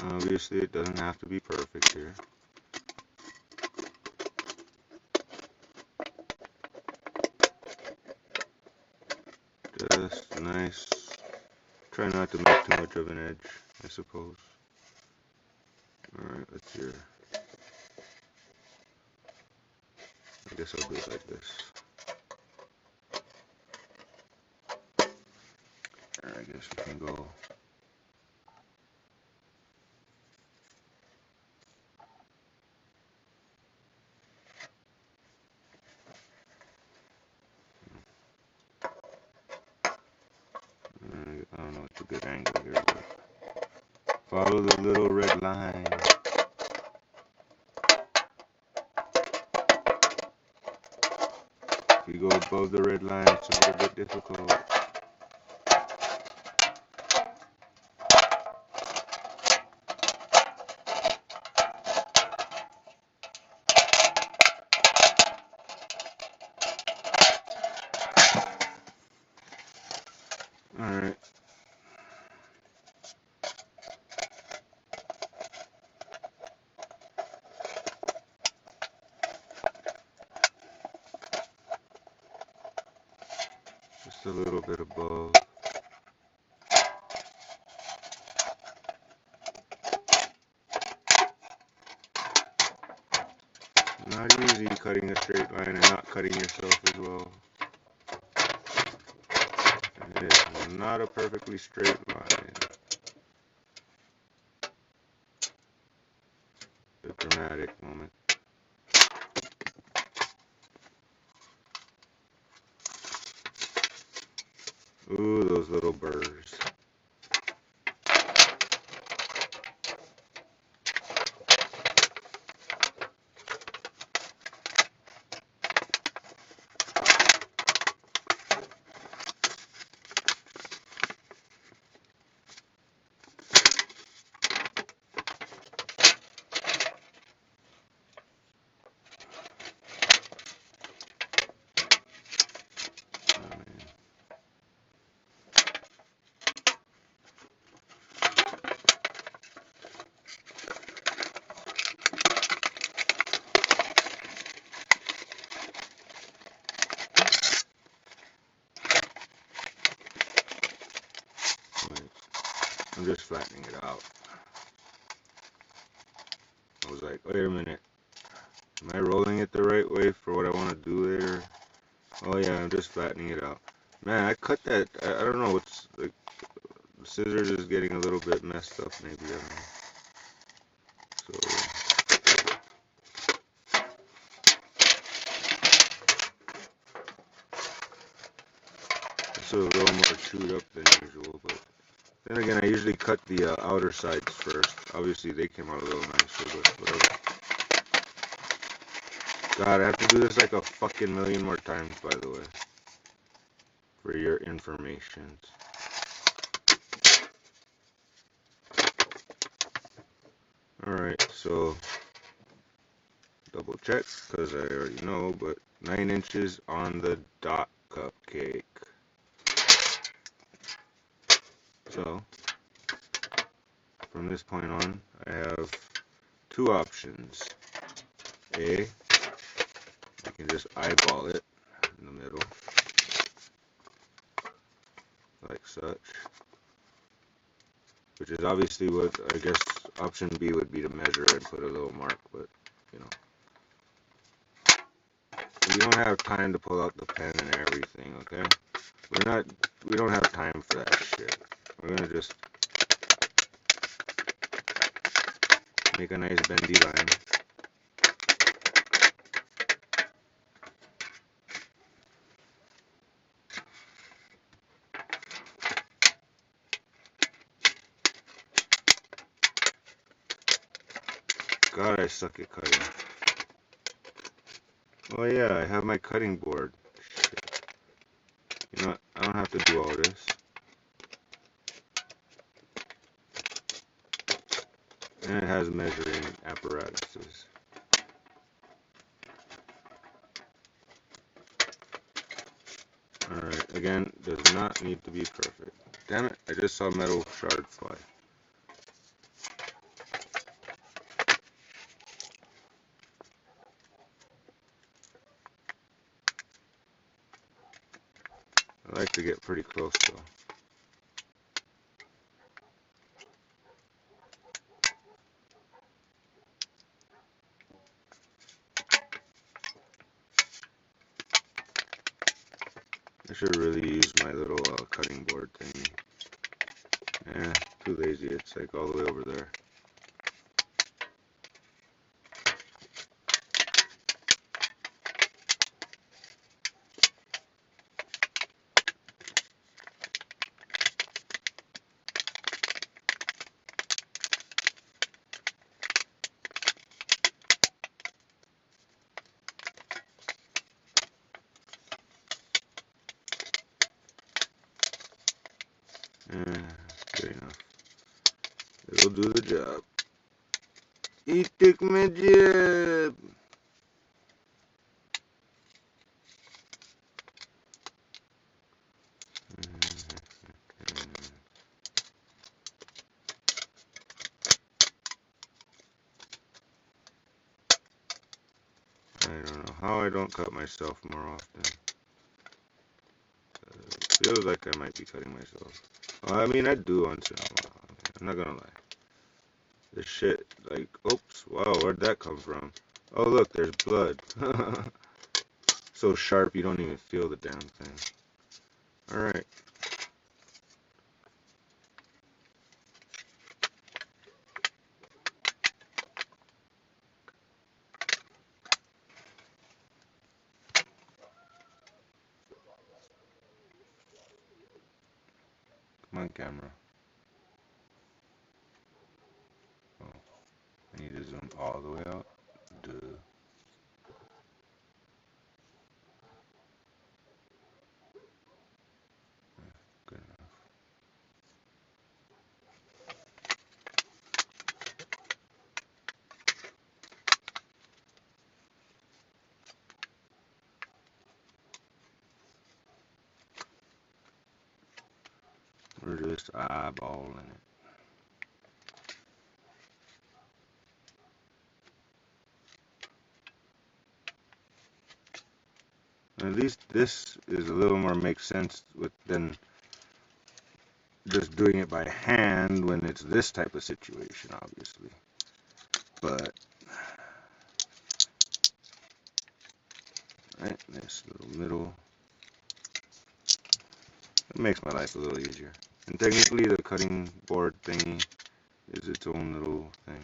Obviously it doesn't have to be perfect here. Just nice. Try not to make too much of an edge, I suppose. Alright, let's hear. I guess I'll do it like this. I guess we can go. I don't know what's a good angle here, but follow the little red line. If you go above the red line, it's a little bit difficult. Alright. just a little bit above. Not easy cutting a straight line and not cutting yourself as well. It is not a perfectly straight line. The dramatic moment. Ooh, those little burrs. I'm just flattening it out. I was like, wait a minute. Am I rolling it the right way for what I want to do later? Oh yeah, I'm just flattening it out. Man, I cut that. I don't know. It's like the scissors is getting a little bit messed up. Maybe I don't know. So it's a little more chewed up than usual, but then again, I usually cut the outer sides first. Obviously, they came out a little nicer, but whatever. God, I have to do this like a fucking million more times, by the way, for your information. Alright, so double check, because I already know, but 9 inches on the dot cupcake. So, from this point on, I have two options. A, I can just eyeball it in the middle, like such. Which is obviously what, I guess, option B would be to measure and put a little mark, but, you know. We don't have time to pull out the pen and everything, okay? We don't have time for that shit. We're gonna just make a nice bendy line. God, I suck at cutting. Oh yeah, I have my cutting board. Shit. You know what? I don't have to do all this. And it has measuring apparatuses. Alright, again, does not need to be perfect. Damn it, I just saw metal shard fly. I like to get pretty close though. I should really use my little cutting board thingy. Too lazy, it's like all the way over there. Good enough. It'll do the job. It took my job. I don't know how I don't cut myself more often. Feels like I might be cutting myself. Well, I mean, I do once in a while. I'm not gonna lie. This shit, like, oops, wow, where'd that come from? Oh, look, there's blood. So sharp, you don't even feel the damn thing. Alright. Come on, camera. Oh, I need to zoom all the way out. Duh. Good enough. We're just eyeballing it. At least this is a little more makes sense than just doing it by hand when it's this type of situation, obviously. But right, this little middle, it makes my life a little easier. And technically, the cutting board thingy is its own little thing.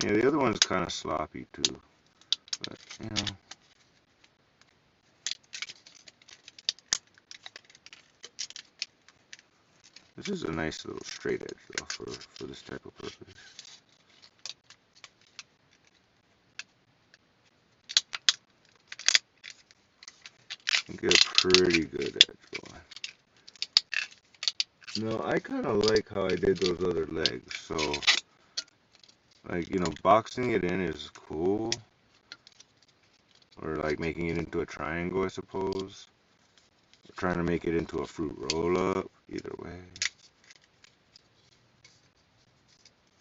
Yeah, the other one's kind of sloppy too, but you know. This is a nice little straight edge though for this type of purpose. You get a pretty good edge going. No, I kind of like how I did those other legs. So, like, you know, boxing it in is cool. Or like making it into a triangle, I suppose. Or trying to make it into a fruit roll-up. Either way.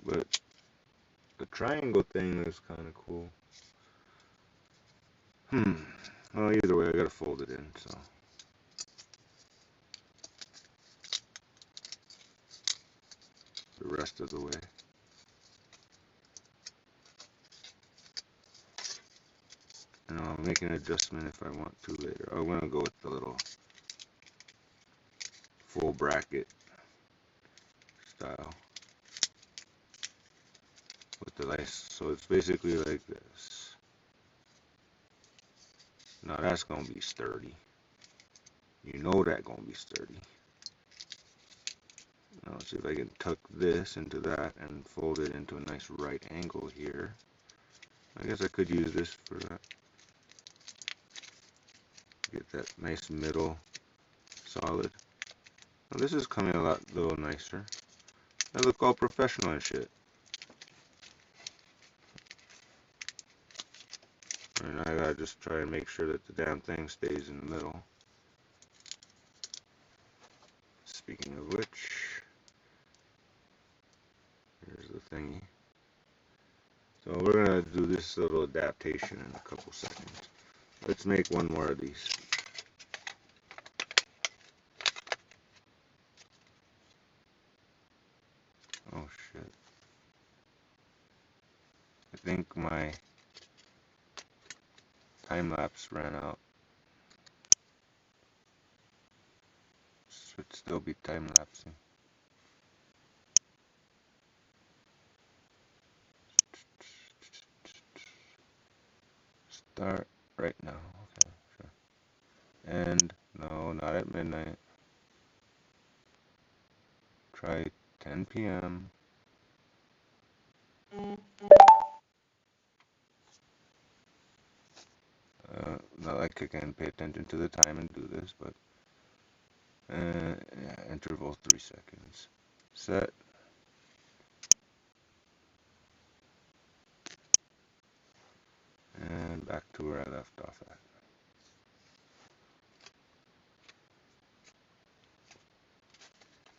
But the triangle thing is kind of cool. Well, either way, I gotta fold it in, so. The rest of the way. And I'll make an adjustment if I want to later. I'm gonna go with the little full bracket style. With the nice, so it's basically like this. Now that's gonna be sturdy. You know that gonna be sturdy. Now let's see if I can tuck this into that and fold it into a nice right angle here. I guess I could use this for that. Get that nice middle solid. Now this is coming a little nicer. I look all professional and shit. And I gotta just try and make sure that the damn thing stays in the middle. Speaking of which, here's the thingy. So we're gonna do this little adaptation in a couple seconds. Let's make one more of these. Oh shit. I think my time lapse ran out. Should still be time lapsing. Start right now. Okay, sure. And no, not at midnight. Try 10 p.m. Not like I can pay attention to the time and do this, but yeah, interval 3 seconds. Set. And back to where I left off at.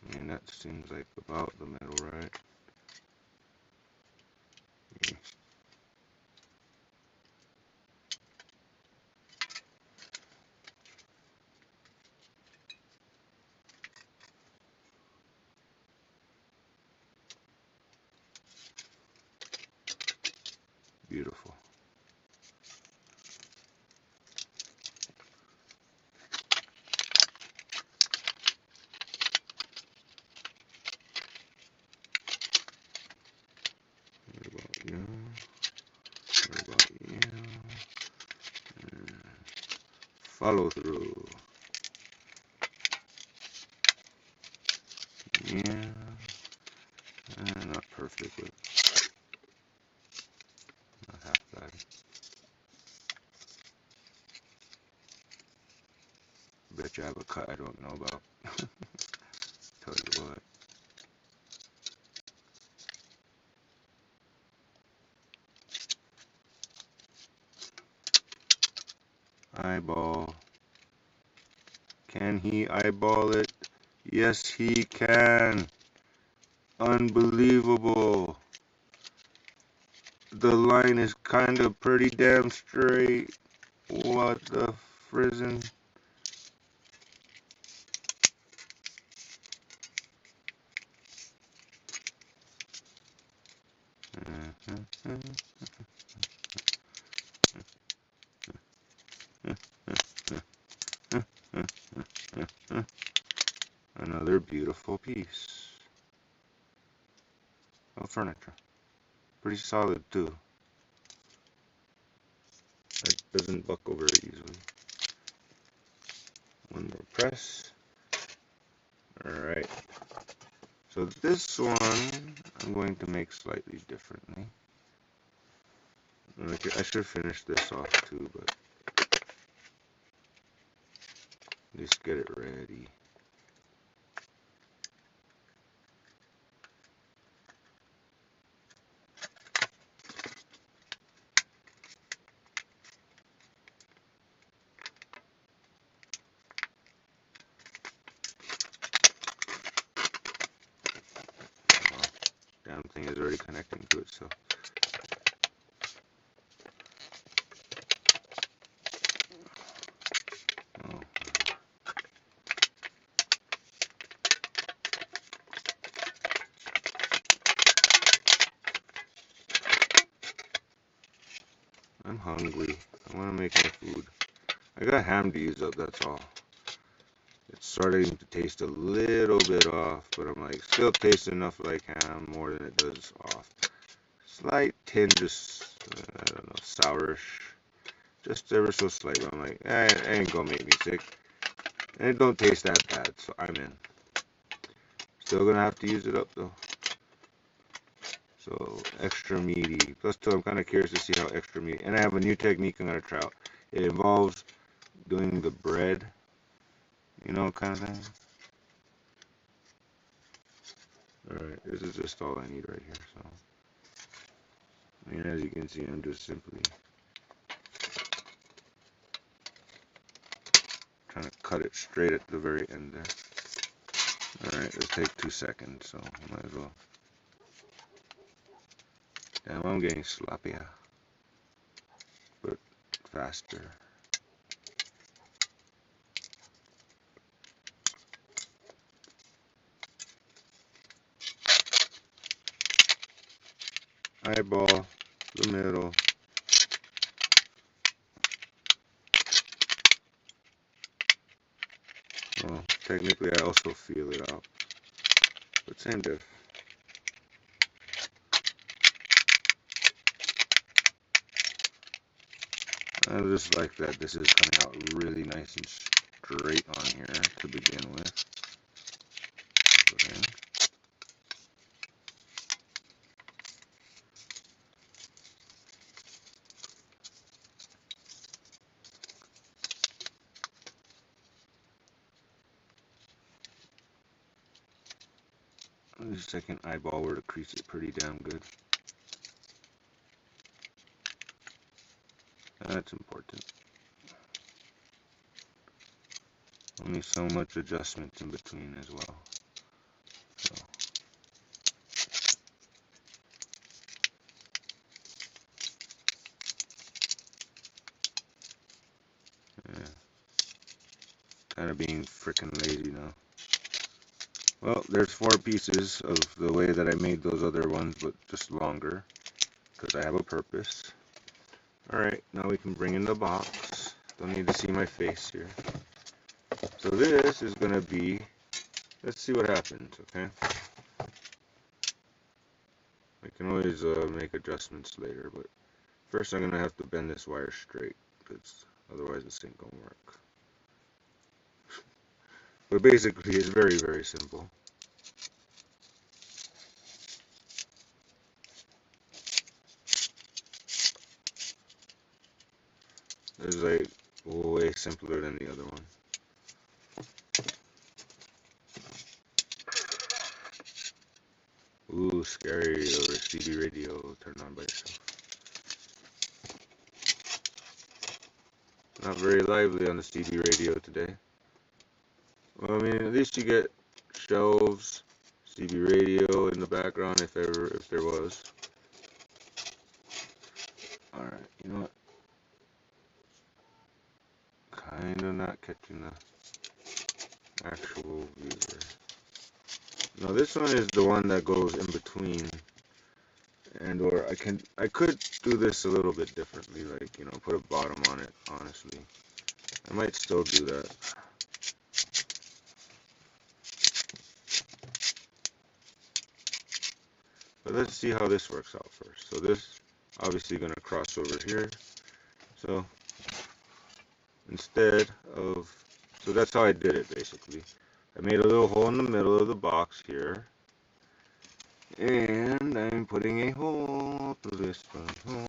I mean, that seems like about the middle, right? Yeah. Beautiful. What about you? What about you? Follow through. Yeah. Not perfect, but not half bad. Bet you have a cut I don't know about. Tell you what. Eyeball. Can he eyeball it? Yes, he can. Unbelievable. The line is kind of pretty damn straight. What the frizzin'? Another beautiful piece of furniture. Pretty solid too. It doesn't buckle very easily. One more press. Alright. So this one I'm going to make slightly differently. I should finish this off too, but at least get it ready. Damn thing is already connecting to it, so. Oh. I'm hungry. I want to make my food. I got ham to use up, that's all. It's starting to taste a little bit off, but I'm like, still tastes enough like ham more than it does off. Slight tinge of, I don't know, sourish. Just ever so slight, but I'm like, it ain't gonna make me sick. And it don't taste that bad, so I'm in. Still gonna have to use it up though. So extra meaty. Plus, too, I'm kind of curious to see how extra meaty. And I have a new technique I'm gonna try out. It involves doing the bread, you know, kind of thing. Alright, this is just all I need right here. So, I mean, as you can see, I'm just simply trying to cut it straight at the very end there. Alright, it'll take 2 seconds, so I might as well. Damn, I'm getting sloppier, but faster. Eyeball, the middle. Well, technically I also feel it out, but same diff. I just like that this is coming out really nice and straight on here to begin with. Okay. The second eyeball were to crease it pretty damn good. That's important. Only so much adjustment in between as well. So. Yeah. Kind of being freaking lazy now. Well, there's 4 pieces of the way that I made those other ones, but just longer, because I have a purpose. Alright, now we can bring in the box. Don't need to see my face here. So this is going to be, let's see what happens, okay? I can always make adjustments later, but first I'm going to have to bend this wire straight, because otherwise this ain't going to work. But basically it's very, very simple. This is like way simpler than the other one. Ooh, scary over CB radio turned on by itself. Not very lively on the CB radio today. Well, I mean, at least you get shelves, CB radio in the background if there was. Alright, you know what? Kinda not catching the actual viewer. No, this one is the one that goes in between. And or I could do this a little bit differently, like, you know, put a bottom on it, honestly. I might still do that. But let's see how this works out first. So this obviously going to cross over here. So instead of, so that's how I did it basically. I made a little hole in the middle of the box here. And I'm putting a hole through this one.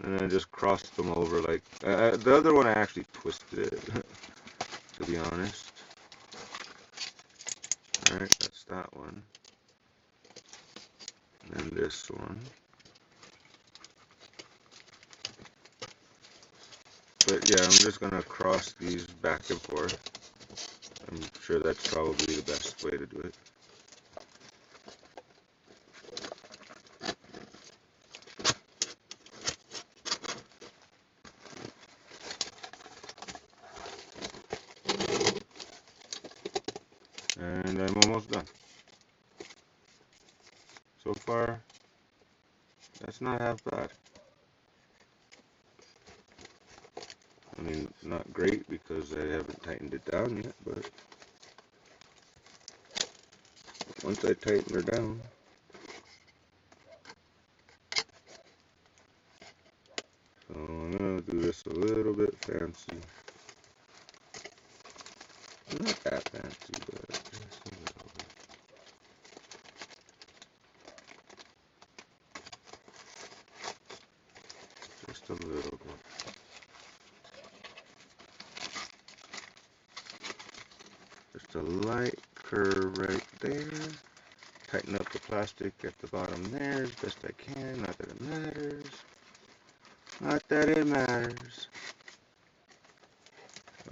And I just crossed them over like, the other one I actually twisted it, to be honest. Alright, that's that one. And then this one. But yeah, I'm just going to cross these back and forth. I'm sure that's probably the best way to do it. And I'm almost done. So far, that's not half bad. I mean, not great because I haven't tightened it down yet, but once I tighten her down, so I'm going to do this a little bit fancy. Not that fancy, but just a little bit. Just a little bit. Just a light curve right there. Tighten up the plastic at the bottom there as best I can. Not that it matters. Not that it matters.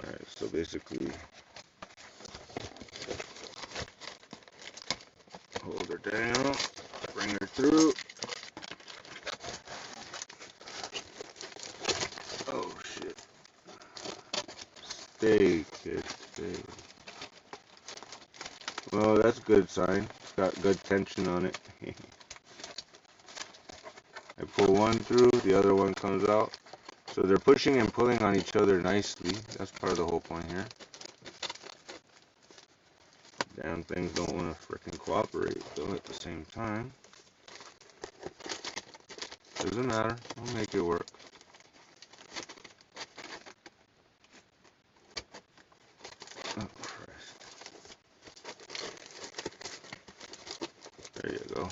Alright, so basically, hold her down, bring her through. Oh shit. Stay, kid, stay. Well, that's a good sign. It's got good tension on it. I pull one through, the other one comes out. So they're pushing and pulling on each other nicely. That's part of the whole point here. Damn things don't want to frickin' cooperate though at the same time. Doesn't matter. We'll make it work. Oh, Christ. There you go.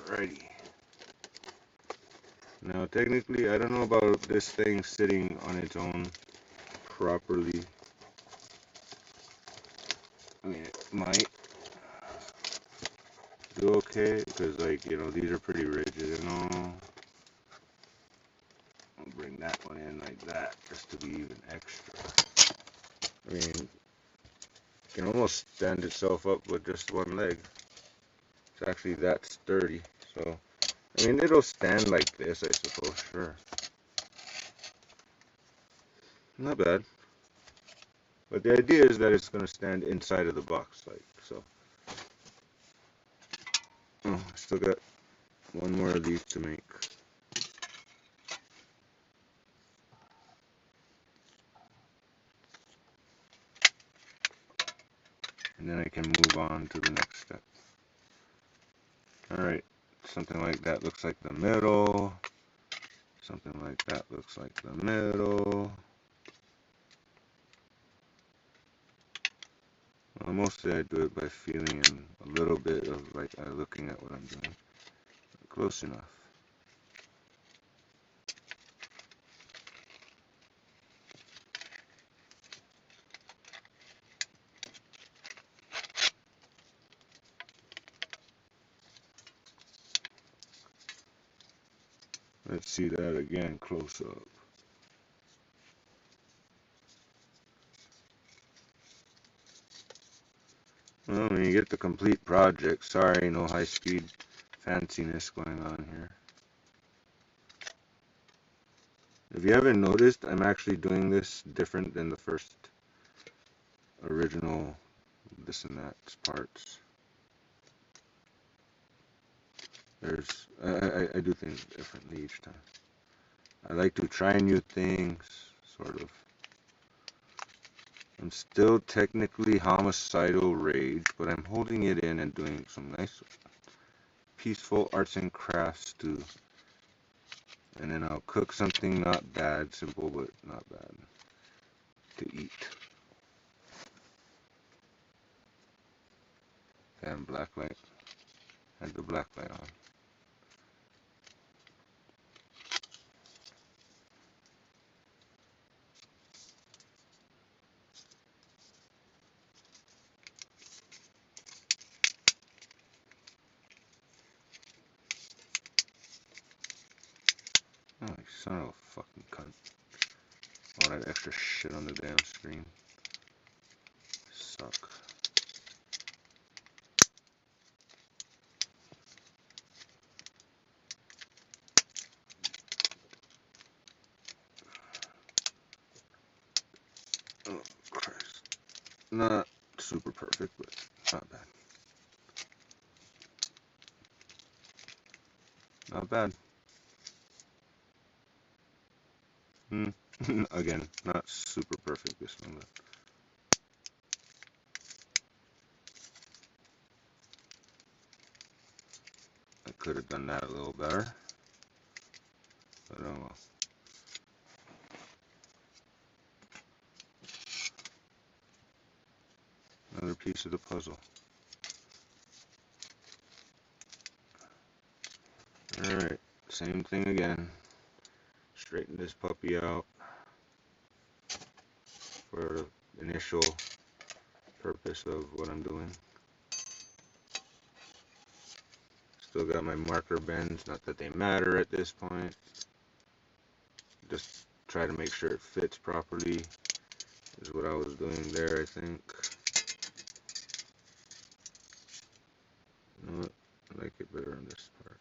Alrighty. Now technically, I don't know about this thing sitting on its own properly. I mean, it might. do okay, because like, you know, these are pretty rigid and all. I'll bring that one in like that, just to be even extra. I mean, it can almost stand itself up with just one leg. It's actually that sturdy, so, I mean, it'll stand like this, I suppose, sure. Not bad. But the idea is that it's going to stand inside of the box, like so. Oh, I still got one more of these to make. And then I can move on to the next step. Alright, something like that looks like the middle. Something like that looks like the middle. Well, mostly I do it by feeling and a little bit of like looking at what I'm doing. Close enough. Let's see that again close up. Well, when you get the complete project, sorry, no high-speed fanciness going on here. If you haven't noticed, I'm actually doing this different than the first original this and that parts. I do things differently each time. I like to try new things, sort of. I'm still technically homicidal rage, but I'm holding it in and doing some nice peaceful arts and crafts too. And then I'll cook something not bad, simple but not bad, to eat. And black light. Had the black light on. Oh, you son of a fucking cunt. All that extra shit on the damn screen. Suck. Oh, Christ. Not super perfect, but not bad. Not bad. Again, not super perfect this one, but I could have done that a little better. But oh well. Another piece of the puzzle. Alright, same thing again. Straighten this puppy out for the initial purpose of what I'm doing. Still got my marker bends, not that they matter at this point. Just try to make sure it fits properly is what I was doing there, I think. You know what? I like it better on this part.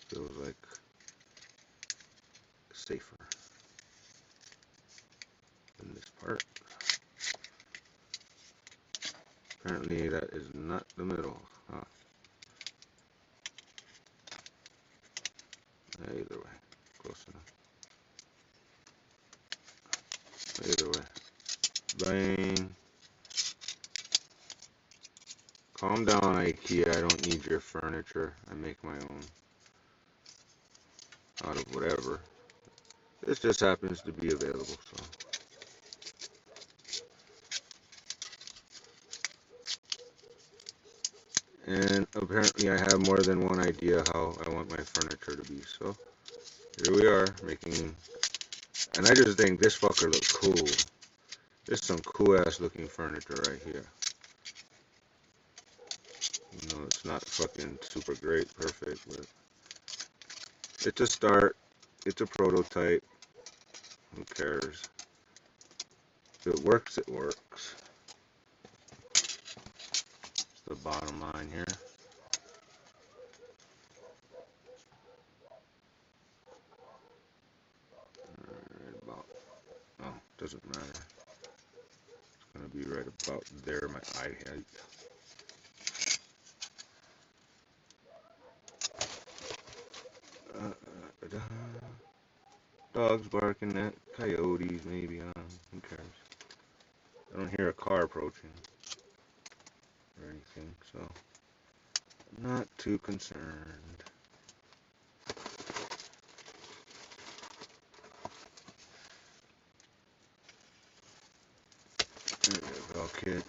Feels like safer than this part. Apparently that is not the middle. Huh. Either way, close enough. Either way. Bang. Calm down, IKEA. I don't need your furniture. I make my own. Out of whatever. This just happens to be available, so. And apparently I have more than one idea how I want my furniture to be, so here we are making, and I just think this fucker looks cool. This is some cool ass looking furniture right here. You know, it's not fucking super great, perfect, but it's a start. It's a prototype. Who cares? If it works, it works. It's the bottom line here. Right about, oh, doesn't matter. It's gonna be right about there, my eye height. Dogs barking at coyotes, maybe. Who cares? I don't hear a car approaching or anything, so I'm not too concerned. There you go, kid.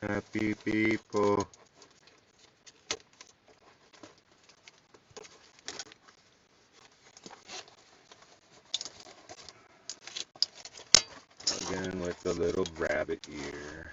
Happy people. Again with the little rabbit ear.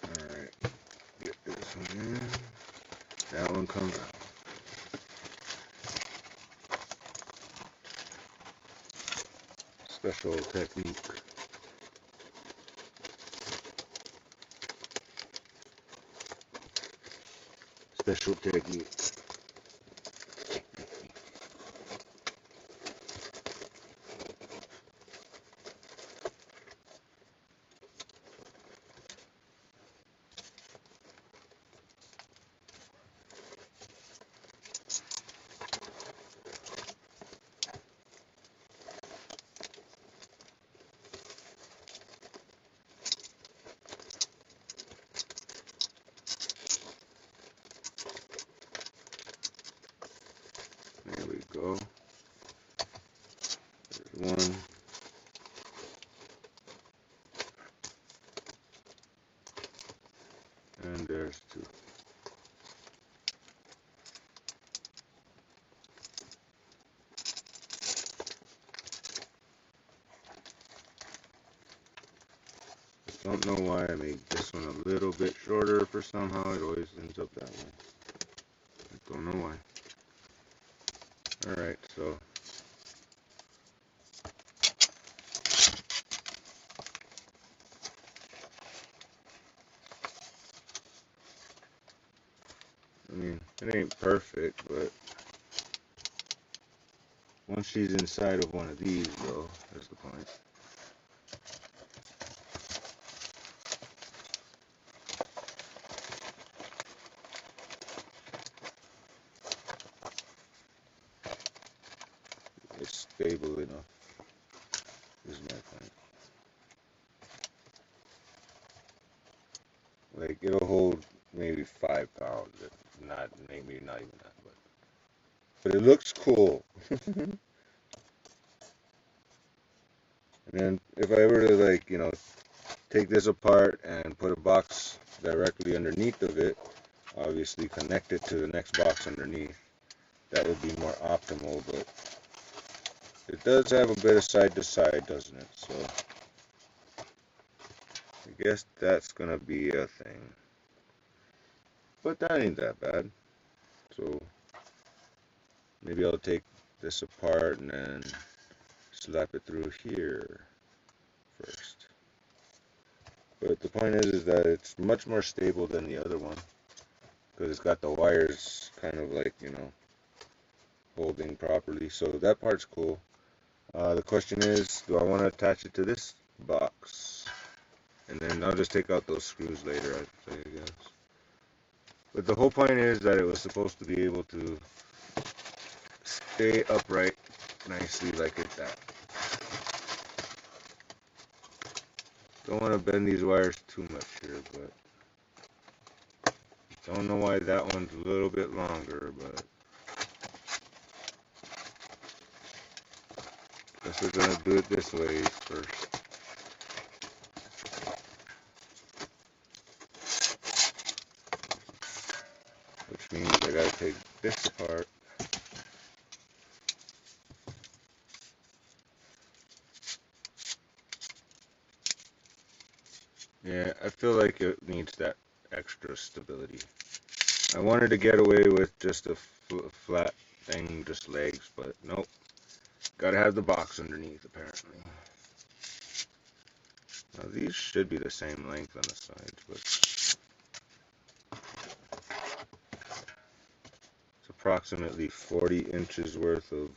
Alright, get this one in. That one comes out. Special technique. Special technique. There we go. There's one. And there's two. Don't know why I made this one a little bit shorter for somehow. It always ends up that way. I don't know why. Alright, so I mean, it ain't perfect, but once she's inside of one of these, though, that's the point. It's stable enough, is my point. Like, it'll hold maybe 5 pounds, if not, maybe not even that, but it looks cool. And then if I were to, like, you know, take this apart and put a box directly underneath of it, obviously connect it to the next box underneath, that would be more optimal, but it does have a bit of side to side, doesn't it? So I guess that's gonna be a thing. But that ain't that bad. So maybe I'll take this apart and then slap it through here first. But the point is that it's much more stable than the other one, because it's got the wires kind of like, you know, holding properly. So that part's cool. The question is, do I want to attach it to this box? And then I'll just take out those screws later, I guess. But the whole point is that it was supposed to be able to stay upright nicely like that. Don't want to bend these wires too much here, but don't know why that one's a little bit longer, but guess we're gonna do it this way first. Which means I gotta take this apart. Yeah, I feel like it needs that extra stability. I wanted to get away with just a flat thing, just legs, but nope. Gotta have the box underneath, apparently. Now these should be the same length on the sides, but it's approximately 40 inches worth of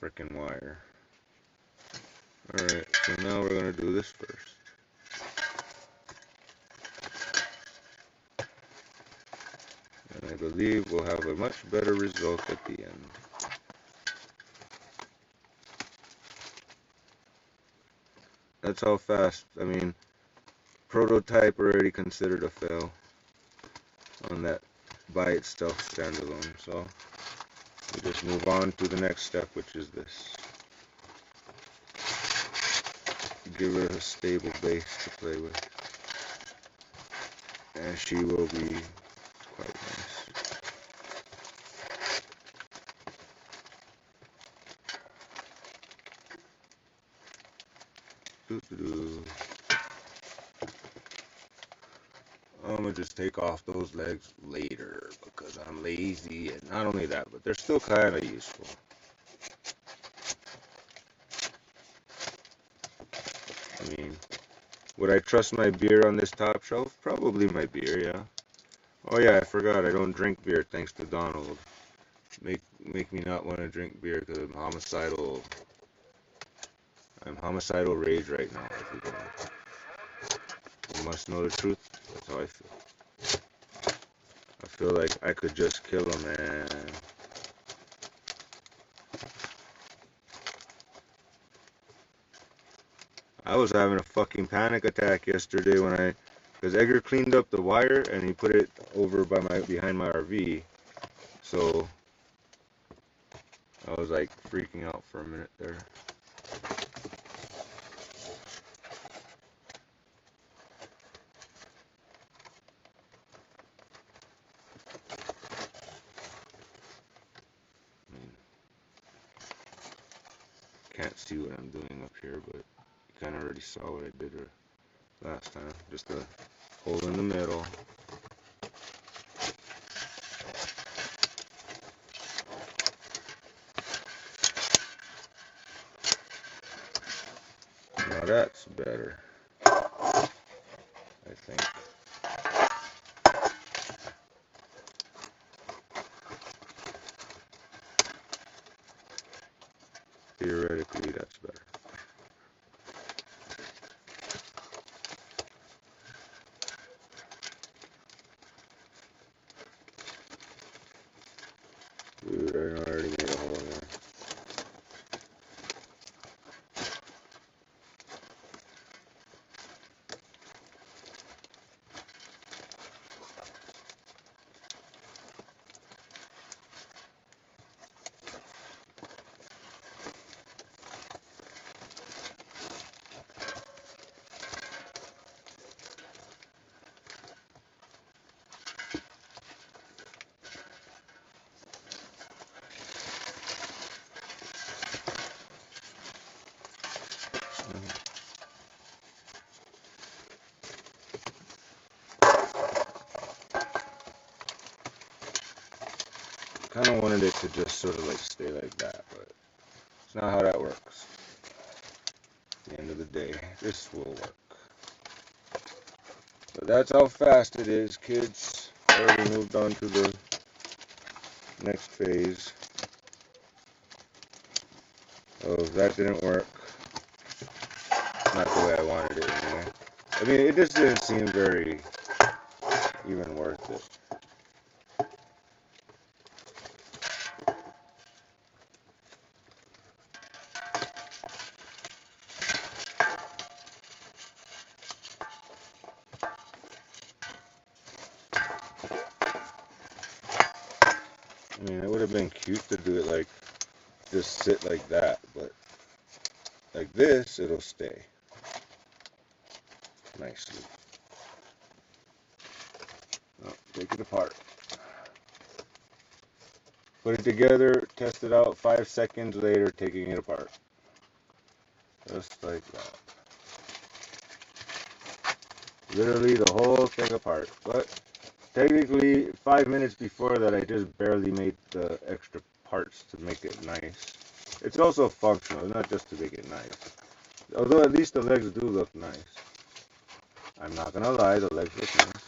frickin' wire. Alright, so now we're gonna do this first. And I believe we'll have a much better result at the end. That's how fast, I mean, prototype already considered a fail on that by itself standalone, so we just move on to the next step, which is this. Give her a stable base to play with, and she will be quite nice. I'm gonna just take off those legs later because I'm lazy, and not only that, but they're still kind of useful. I mean, would I trust my beer on this top shelf? Probably my beer, yeah. Oh yeah, I forgot, I don't drink beer thanks to Donald. Make me not want to drink beer because I'm homicidal. I'm homicidal rage right now, everybody. You must know the truth. That's how I feel. I feel like I could just kill a man. I was having a fucking panic attack yesterday because Edgar cleaned up the wire and he put it over behind my RV. So I was like freaking out for a minute there. I mean, can't see what I'm doing up here, but you kind of already saw what I did last time. Just a hole in the middle. Now that's better, I think. Theoretically, that's better. Dude, I already made a hole in there. Kind of wanted it to just sort of like stay like that, but it's not how that works. At the end of the day, this will work. But that's how fast it is, kids. Already moved on to the next phase. Oh, that didn't work. Not the way I wanted it anyway. I mean, it just didn't seem very even worth it. I mean, it would have been cute to do it like, just sit like that, but like this, it'll stay nicely. Oh, take it apart. Put it together, test it out, 5 seconds later, taking it apart. Just like that. Literally the whole thing apart. But technically, 5 minutes before that, I just barely made the extra parts to make it nice. It's also functional, not just to make it nice. Although at least the legs do look nice. I'm not gonna lie, the legs look nice.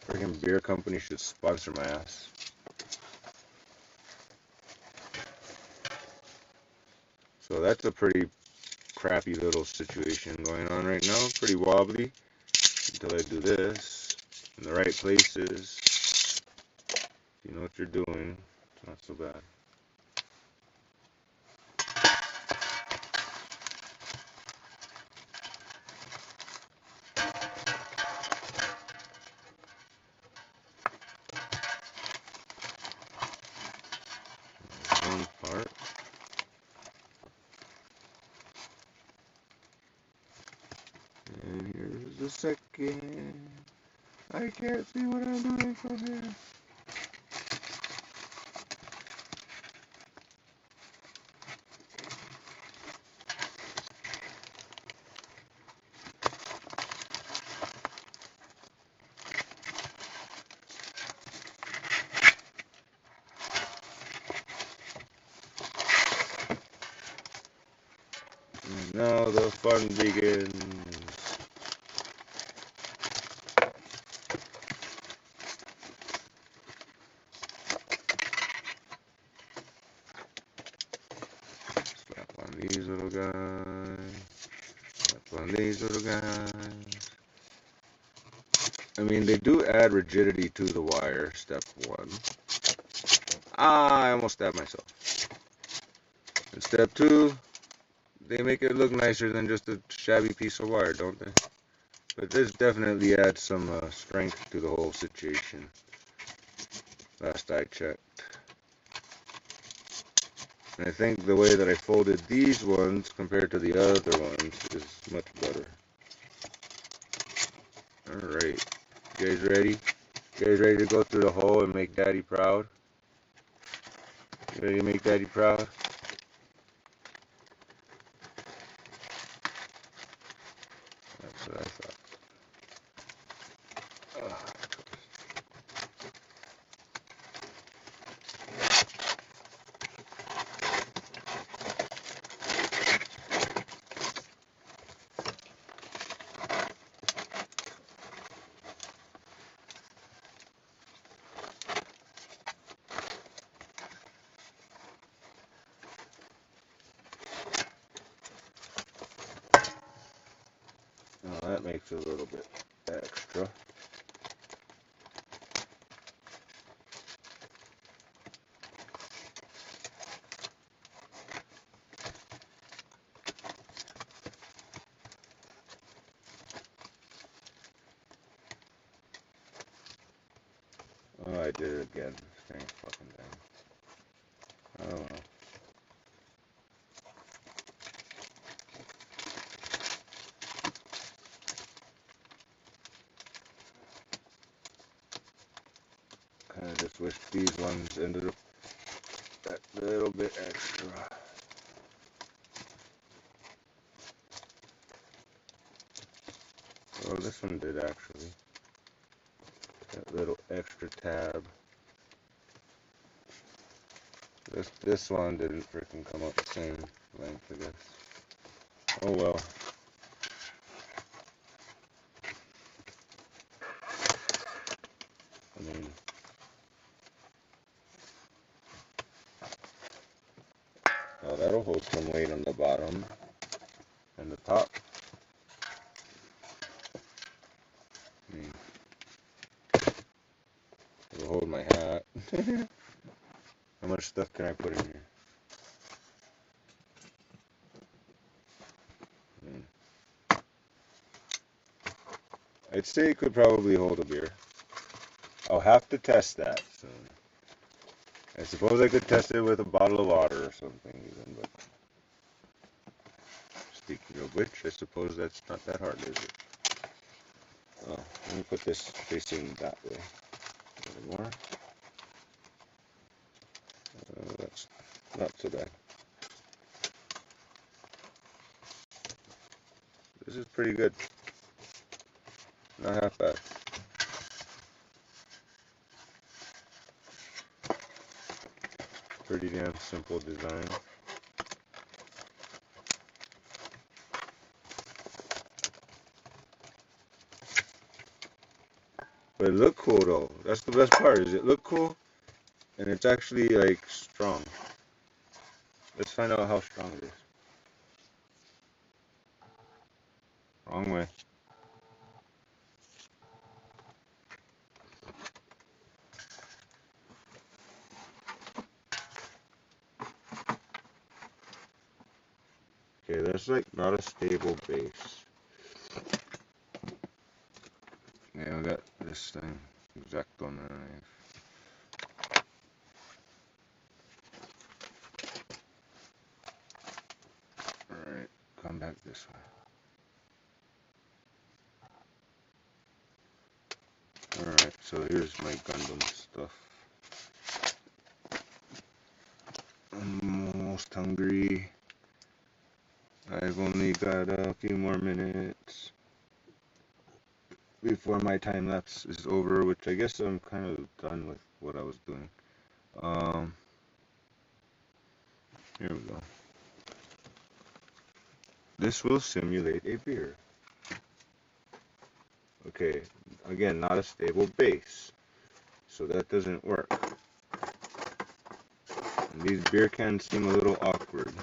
Friggin' beer company should sponsor my ass. So that's a pretty crappy little situation going on right now. Pretty wobbly until I do this in the right places. You know what you're doing. It's not so bad. One part. And here's the second. I can't see what I'm doing from here. And now the fun begins. Slap on these little guys. Slap on these little guys. I mean, they do add rigidity to the wire, step 1. Ah, I almost stabbed myself. And step 2, they make it look nicer than just a shabby piece of wire, don't they? But this definitely adds some strength to the whole situation. Last I checked. And I think the way that I folded these ones compared to the other ones is much better. Alright. You guys ready? You guys ready to go through the hole and make Daddy proud? You ready to make Daddy proud? That's what I thought. Oh, that makes it a little bit extra. Oh, I did it again. Same fucking thing. I don't know. Kinda just wish these ones ended up that little bit extra. Well, this one did actually. That little extra tab. This one didn't freaking come up the same length, I guess. Oh well. I mean, oh, that'll hold some weight on the bottom and the top. I mean, it'll hold my hat. How much stuff can I put in here? I'd say it could probably hold a beer. I'll have to test that soon. I suppose I could test it with a bottle of water or something even, but speaking of which, I suppose that's not that hard, is it? Oh, let me put this facing that way. A little more. That's not so bad. This is pretty good. Not half bad. Pretty damn simple design. But it looked cool though. That's the best part, is it looked cool and it's actually like strong. Let's find out how strong it is. Wrong way. Okay, that's like not a stable base. Yeah, I got this thing exact on the knife. Alright, come back this way. Alright, so here's my Gundam stuff. I'm almost hungry. I've only got a few more minutes before my time lapse is over, which I guess I'm kind of done with what I was doing. Here we go. This will simulate a beer. Okay, again, not a stable base, so that doesn't work. And these beer cans seem a little awkward,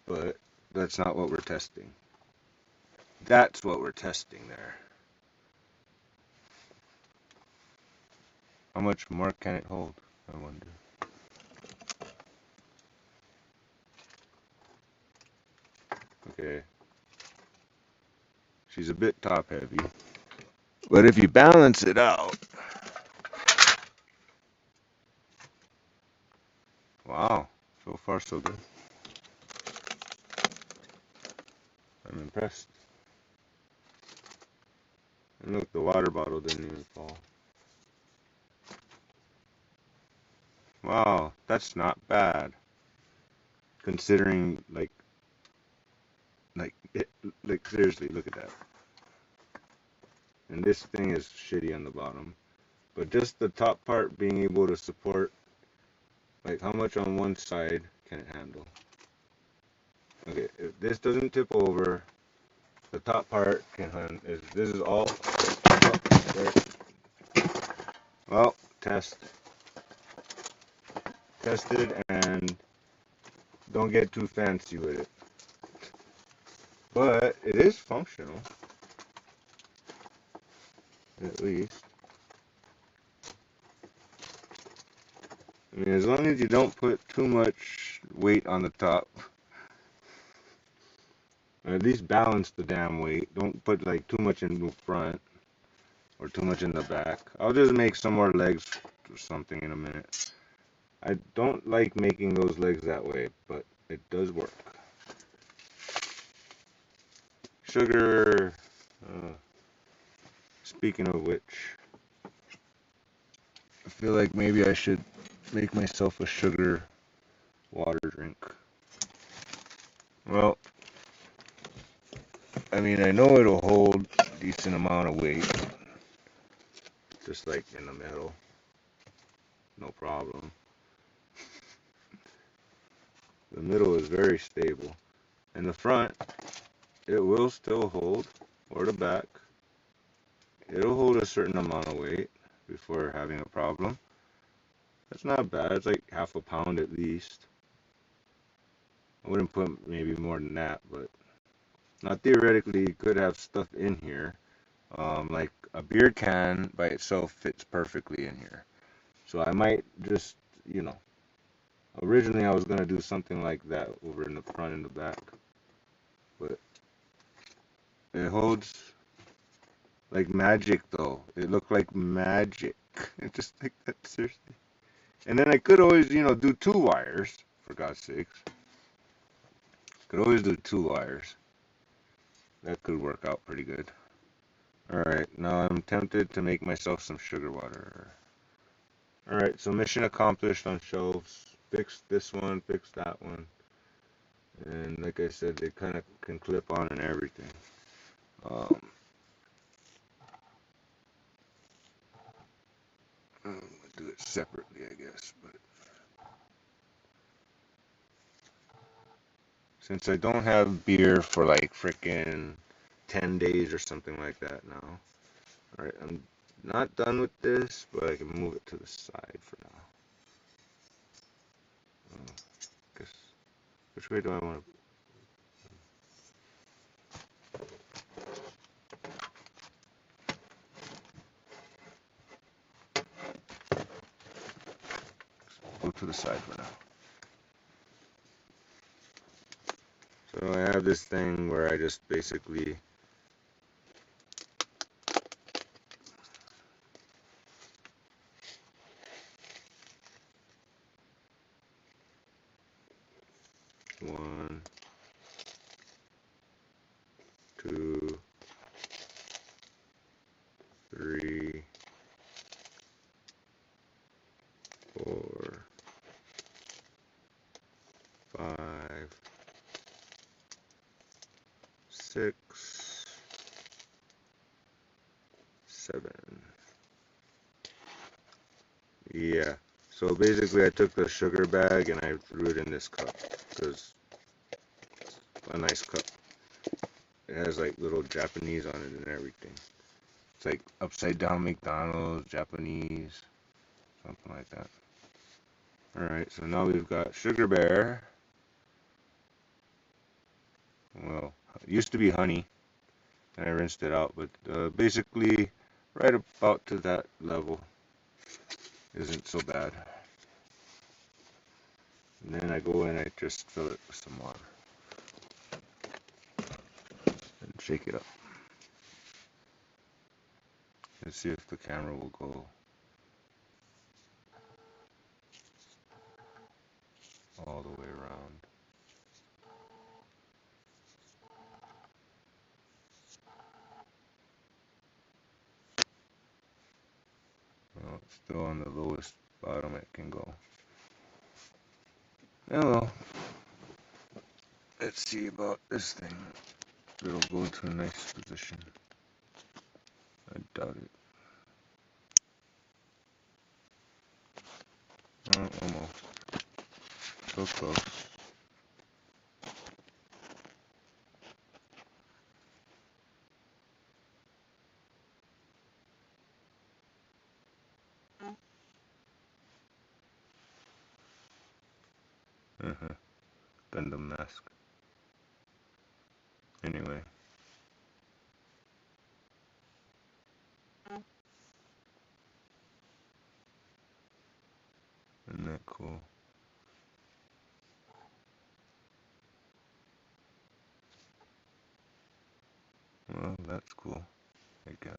but that's not what we're testing. That's what we're testing there. How much more can it hold, I wonder? Okay. She's a bit top heavy. But if you balance it out, wow, so far so good. I'm impressed. And look, the water bottle didn't even fall. Wow, that's not bad. Considering, like seriously, look at that. And this thing is shitty on the bottom. But just the top part being able to support, like how much on one side can it handle? Okay, if this doesn't tip over, the top part can handle, this is all, well, tested, and don't get too fancy with it. But it is functional, at least. I mean, as long as you don't put too much weight on the top, or at least balance the damn weight. Don't put like too much in the front or too much in the back. I'll just make some more legs or something in a minute. I don't like making those legs that way, but it does work. Sugar. Speaking of which, I feel like maybe I should make myself a sugar water drink. Well, I mean, I know it'll hold a decent amount of weight, just like in the middle, no problem. The middle is very stable. In the front, it will still hold, or the back. It'll hold a certain amount of weight before having a problem. That's not bad. It's like half a pound at least. I wouldn't put maybe more than that, but not theoretically, you could have stuff in here. Like a beer can by itself fits perfectly in here. So I might just, you know, originally I was going to do something like that over in the front and the back. But it holds, Like magic, though. It looked like magic. Just like that, seriously. And then I could always, do 2 wires, for God's sakes. Could always do 2 wires. That could work out pretty good. Alright, now I'm tempted to make myself some sugar water. Alright, so mission accomplished on shelves. Fixed this one, fixed that one. And like I said, they kind of can clip on and everything. I'm gonna do it separately, I guess. But since I don't have beer for like freaking 10 days or something like that now. Alright, I'm not done with this, but I can move it to the side for now. Guess, which way do I want to? Go to the side for now. So I have this thing where I just basically one, two, three, 4, 5, 6, 7. Yeah. So basically I took the sugar bag and I threw it in this cup because it's a nice cup. It has like little Japanese on it and everything. It's like upside down McDonald's, Japanese, something like that. Alright, so now we've got Sugar Bear. Well, it used to be honey, and I rinsed it out, but basically right about to that level isn't so bad. And then I go in, I just fill it with some water and shake it up. Let's see if the camera will go all the way around. Well, it's still on the lowest bottom it can go. Oh well. Let's see about this thing. It'll go to a nice position. I doubt it. Oh, almost. So close. Gundam mask. Anyway. Isn't that cool? Well, that's cool, I guess.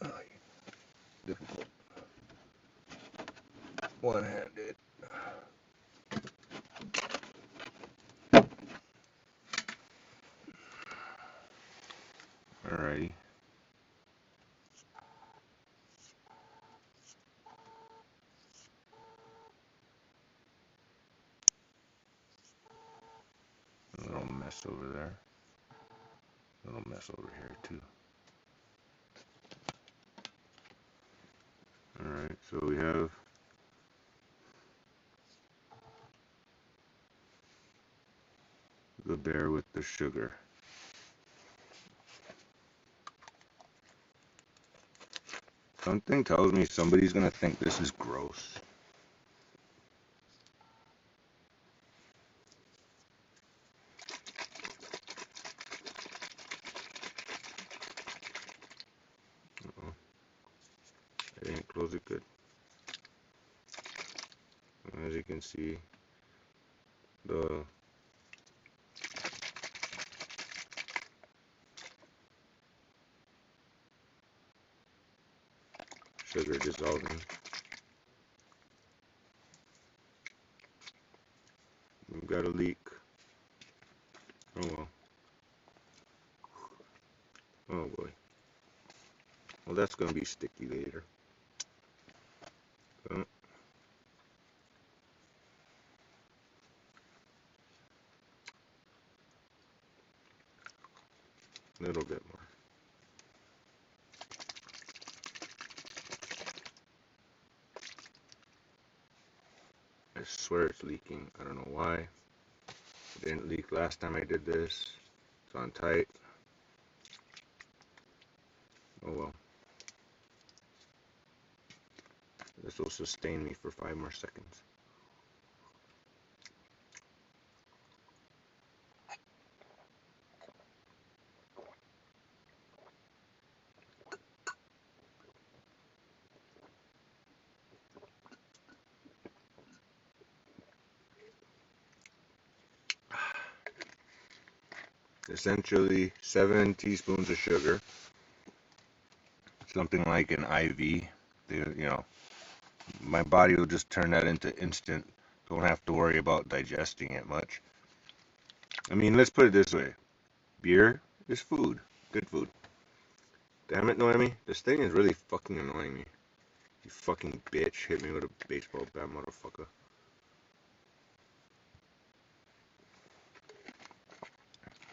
Oh, difficult. One-handed. Alrighty. A little mess over there. A little mess over here too. Alright, so we have the bear with the sugar. Something tells me somebody's gonna think this is gross. close it good. As you can see, the sugar dissolving. We've got a leak. Oh well. Oh boy. Well, that's gonna be sticky later. So, a little bit more. I swear it's leaking. I don't know why. It didn't leak last time I did this. It's on tight. Oh well. This will sustain me for 5 more seconds. Essentially 7 teaspoons of sugar. Something like an IV. My body will just turn that into instant. Don't have to worry about digesting it much. I mean, let's put it this way. Beer is food. Good food. Damn it, Noemi. This thing is really fucking annoying me. You fucking bitch. Hit me with a baseball bat, motherfucker.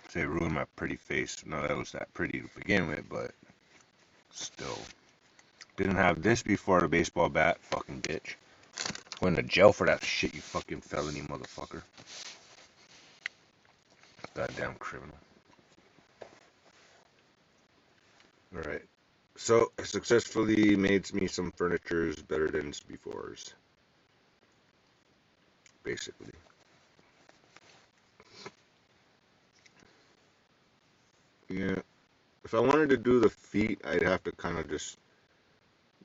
Say, ruined my pretty face. No, that was that pretty to begin with, but still. Didn't have this before the baseball bat, fucking bitch. Went to jail for that shit, you fucking felony motherfucker. Goddamn criminal. Alright. So, I successfully made me some furnitures better than before's. Basically. Yeah. If I wanted to do the feet, I'd have to kind of just,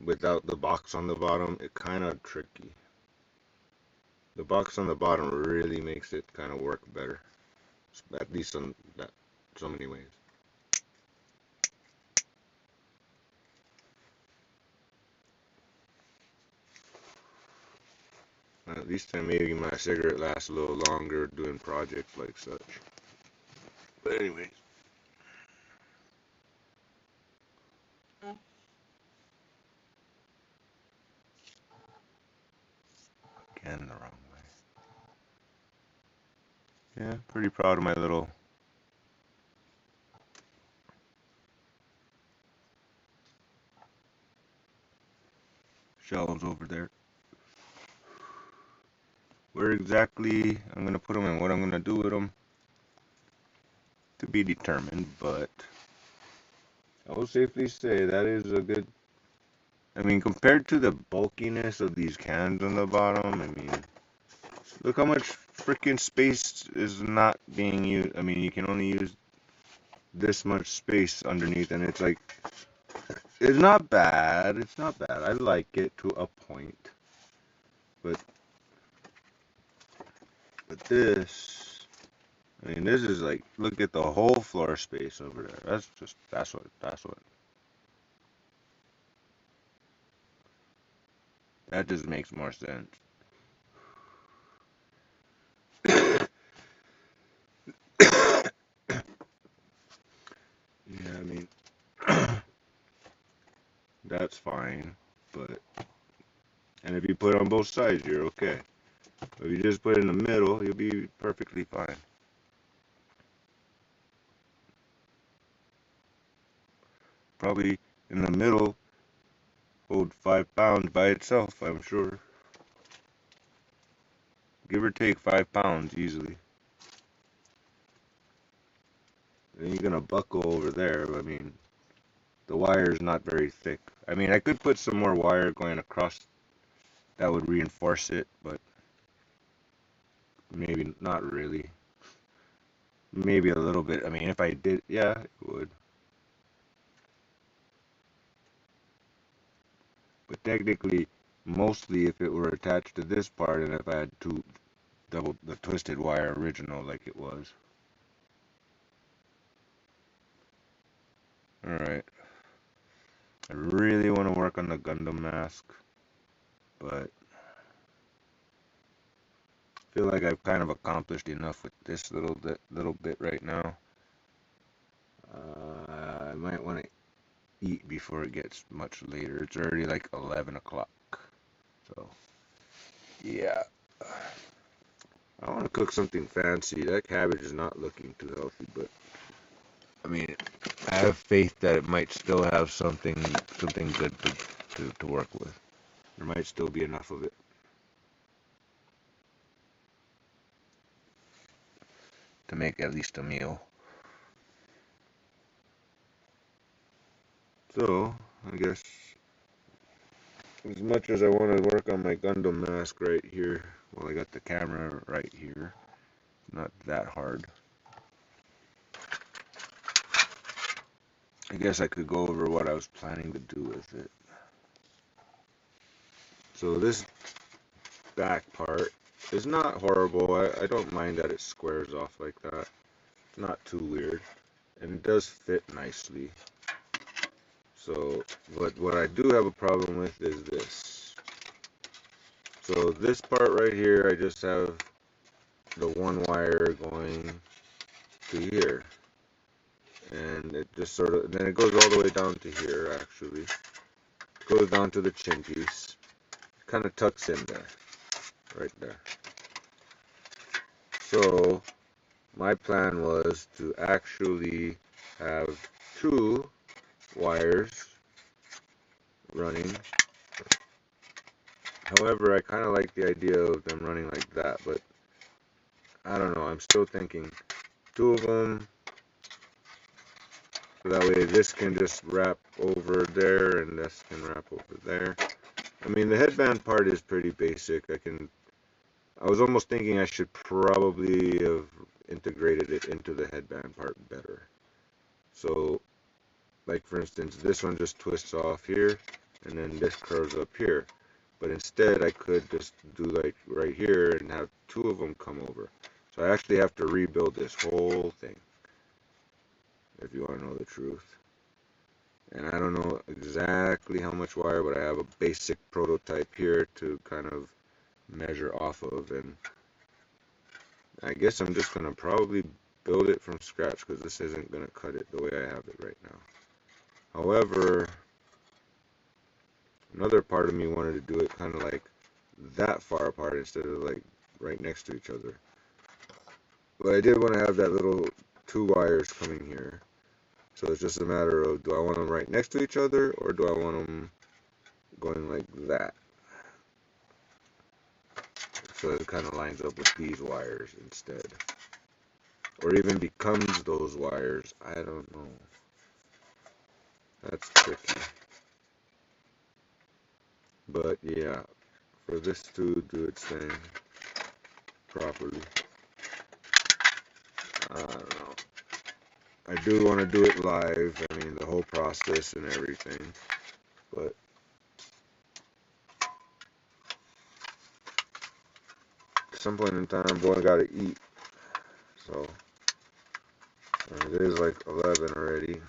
without the box on the bottom, it kind of tricky. The box on the bottom really makes it kind of work better. At least on that, so many ways. At least I'm making my cigarette last a little longer doing projects like such. But anyways. Again, the wrong way. Yeah, pretty proud of my little shelves over there. Where exactly I'm going to put them and what I'm going to do with them to be determined, but I will safely say that is a good, I mean, compared to the bulkiness of these cans on the bottom, I mean, look how much freaking space is not being used. I mean, you can only use this much space underneath, and it's like, it's not bad. It's not bad. I like it to a point. But this, I mean, this is like, look at the whole floor space over there. That's what, that just makes more sense. Yeah, I mean, that's fine, but, and if you put it on both sides, you're okay. But if you just put it in the middle, you'll be perfectly fine. Probably in the middle, hold 5 pounds by itself, I'm sure. Give or take 5 pounds easily. Then you're gonna buckle over there, I mean, the wire is not very thick. I mean, I could put some more wire going across that would reinforce it, but maybe not really. Maybe a little bit. I mean, if I did, yeah, it would. But technically, mostly if it were attached to this part and if I had two the twisted wire original like it was. Alright. I really want to work on the Gundam mask, but I feel like I've kind of accomplished enough with this little bit right now. I might want to eat before it gets much later. It's already like 11 o'clock. So, yeah. I want to cook something fancy. That cabbage is not looking too healthy, but I mean, I have faith that it might still have something good to work with. There might still be enough of it to make at least a meal. So, I guess as much as I want to work on my Gundam mask right here, well, I got the camera right here. Not that hard. I guess I could go over what I was planning to do with it. So this back part is not horrible. I don't mind that it squares off like that. It's not too weird. And it does fit nicely. So, but what I do have a problem with is this. So this part right here, I just have the one wire going to here. And it just sort of, then it goes all the way down to here actually. It goes down to the chin piece. Kind of tucks in there. Right there. So, my plan was to actually have two wires running. However, I kind of like the idea of them running like that, but I don't know. I'm still thinking two of them. So that way this can just wrap over there and this can wrap over there. I mean, the headband part is pretty basic. I was almost thinking I should probably have integrated it into the headband part better. So, like for instance, this one just twists off here, and then this curves up here. But instead, I could just do like right here and have two of them come over. So I actually have to rebuild this whole thing, if you want to know the truth. And I don't know exactly how much wire, but I have a basic prototype here to kind of measure off of. And I guess I'm just going to probably build it from scratch because this isn't going to cut it the way I have it right now. However, another part of me wanted to do it kind of like that far apart instead of like right next to each other. But I did want to have that little two wires coming here. So it's just a matter of, do I want them right next to each other or do I want them going like that? So it kind of lines up with these wires instead. Or even becomes those wires. I don't know. That's tricky. But yeah, for this to do its thing properly, I don't know. I do want to do it live. I mean, the whole process and everything. But at some point in time, boy, I gotta eat. So it is like 11 already.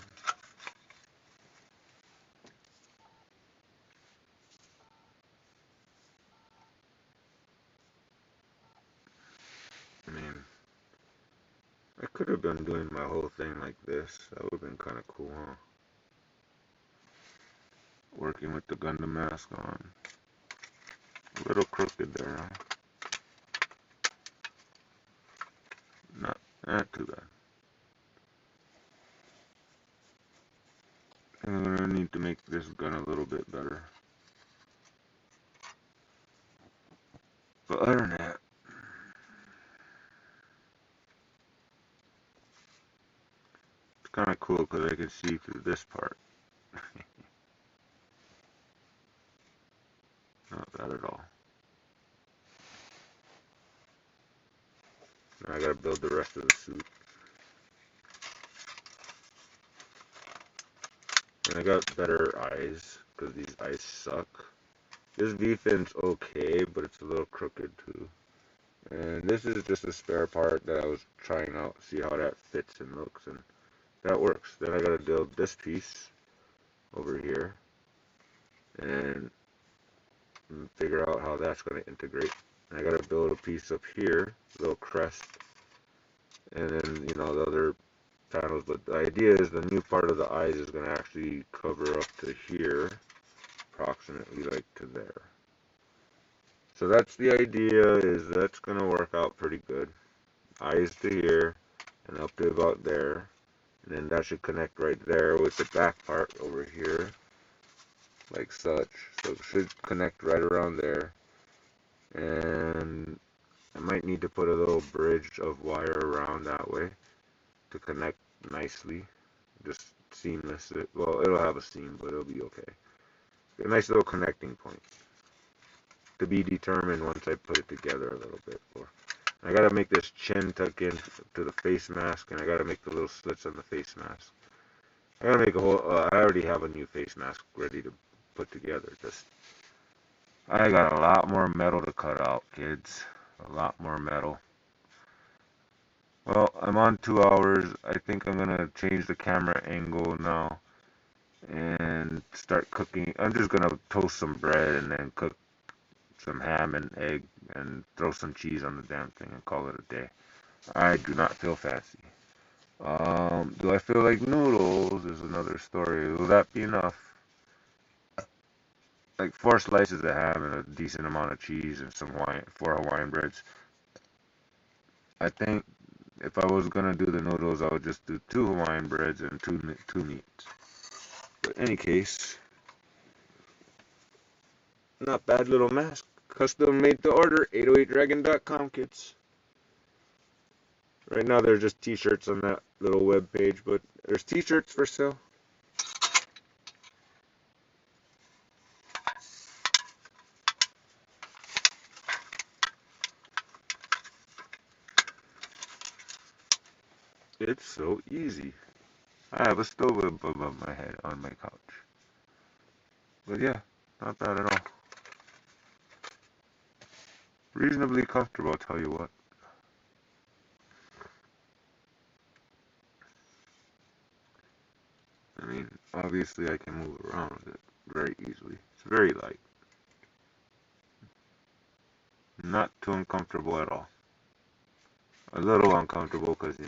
I mean, I could have been doing my whole thing like this. That would have been kind of cool, huh? Working with the Gundam mask on. A little crooked there, huh? Not too bad. I'm gonna need to make this gun a little bit better. But other than that, it's kind of cool because I can see through this part. Not bad at all. Now I gotta build the rest of the suit. I got better eyes because these eyes suck. This V-fin's okay, but it's a little crooked too. And this is just a spare part that I was trying out, see how that fits and looks, and that works. Then I gotta build this piece over here and figure out how that's gonna integrate. And I gotta build a piece up here, a little crest, and then the other panels. But the idea is the new part of the eyes is gonna actually cover up to here, approximately like to there. So that's the idea, is that's gonna work out pretty good. Eyes to here and up to about there, and then that should connect right there with the back part over here, like such. So it should connect right around there, and I might need to put a little bridge of wire around that way to connect nicely, just seamless. Well, it'll have a seam, but it'll be okay. A nice little connecting point to be determined once I put it together a little bit more. I gotta make this chin tuck in to the face mask, and I gotta make the little slits on the face mask. I gotta make a whole, I already have a new face mask ready to put together. Just, I got a lot more metal to cut out, kids. A lot more metal. Well, I'm on 2 hours. I think I'm gonna change the camera angle now and start cooking. I'm just gonna toast some bread and then cook some ham and egg and throw some cheese on the damn thing and call it a day. I do not feel fancy. Do I feel like noodles is another story. Will that be enough? Like 4 slices of ham and a decent amount of cheese and some 4 Hawaiian breads. I think if I was gonna do the noodles, I would just do 2 Hawaiian breads and two meats. But in any case, not bad little mask. Custom made to order, 808dragon.com, kids. Right now there's just t-shirts on that little web page, but there's t-shirts for sale. It's so easy. I have a stove above my head on my couch. But yeah, not bad at all. Reasonably comfortable, I'll tell you what. I mean, obviously I can move around it very easily. It's very light. Not too uncomfortable at all. A little uncomfortable because,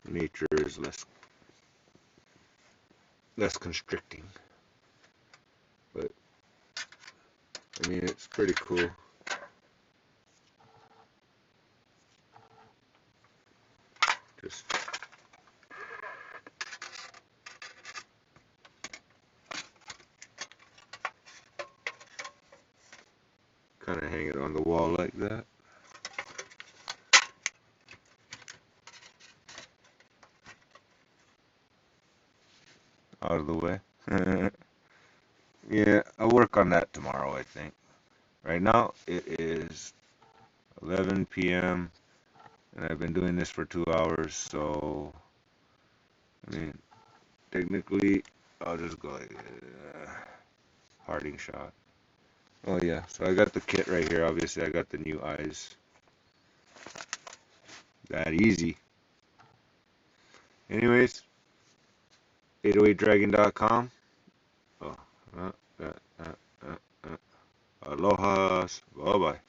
nature is less constricting. But, I mean, it's pretty cool. Just kind of hang it on the wall like that. Out of the way. Yeah, I'll work on that tomorrow, I think. Right now, it is 11 p.m. and I've been doing this for 2 hours, so, I mean, technically, I'll just go like parting shot. Oh yeah, so I got the kit right here. Obviously, I got the new eyes. That easy. Anyways, 808dragon.com. Oh, aloha. Bye bye.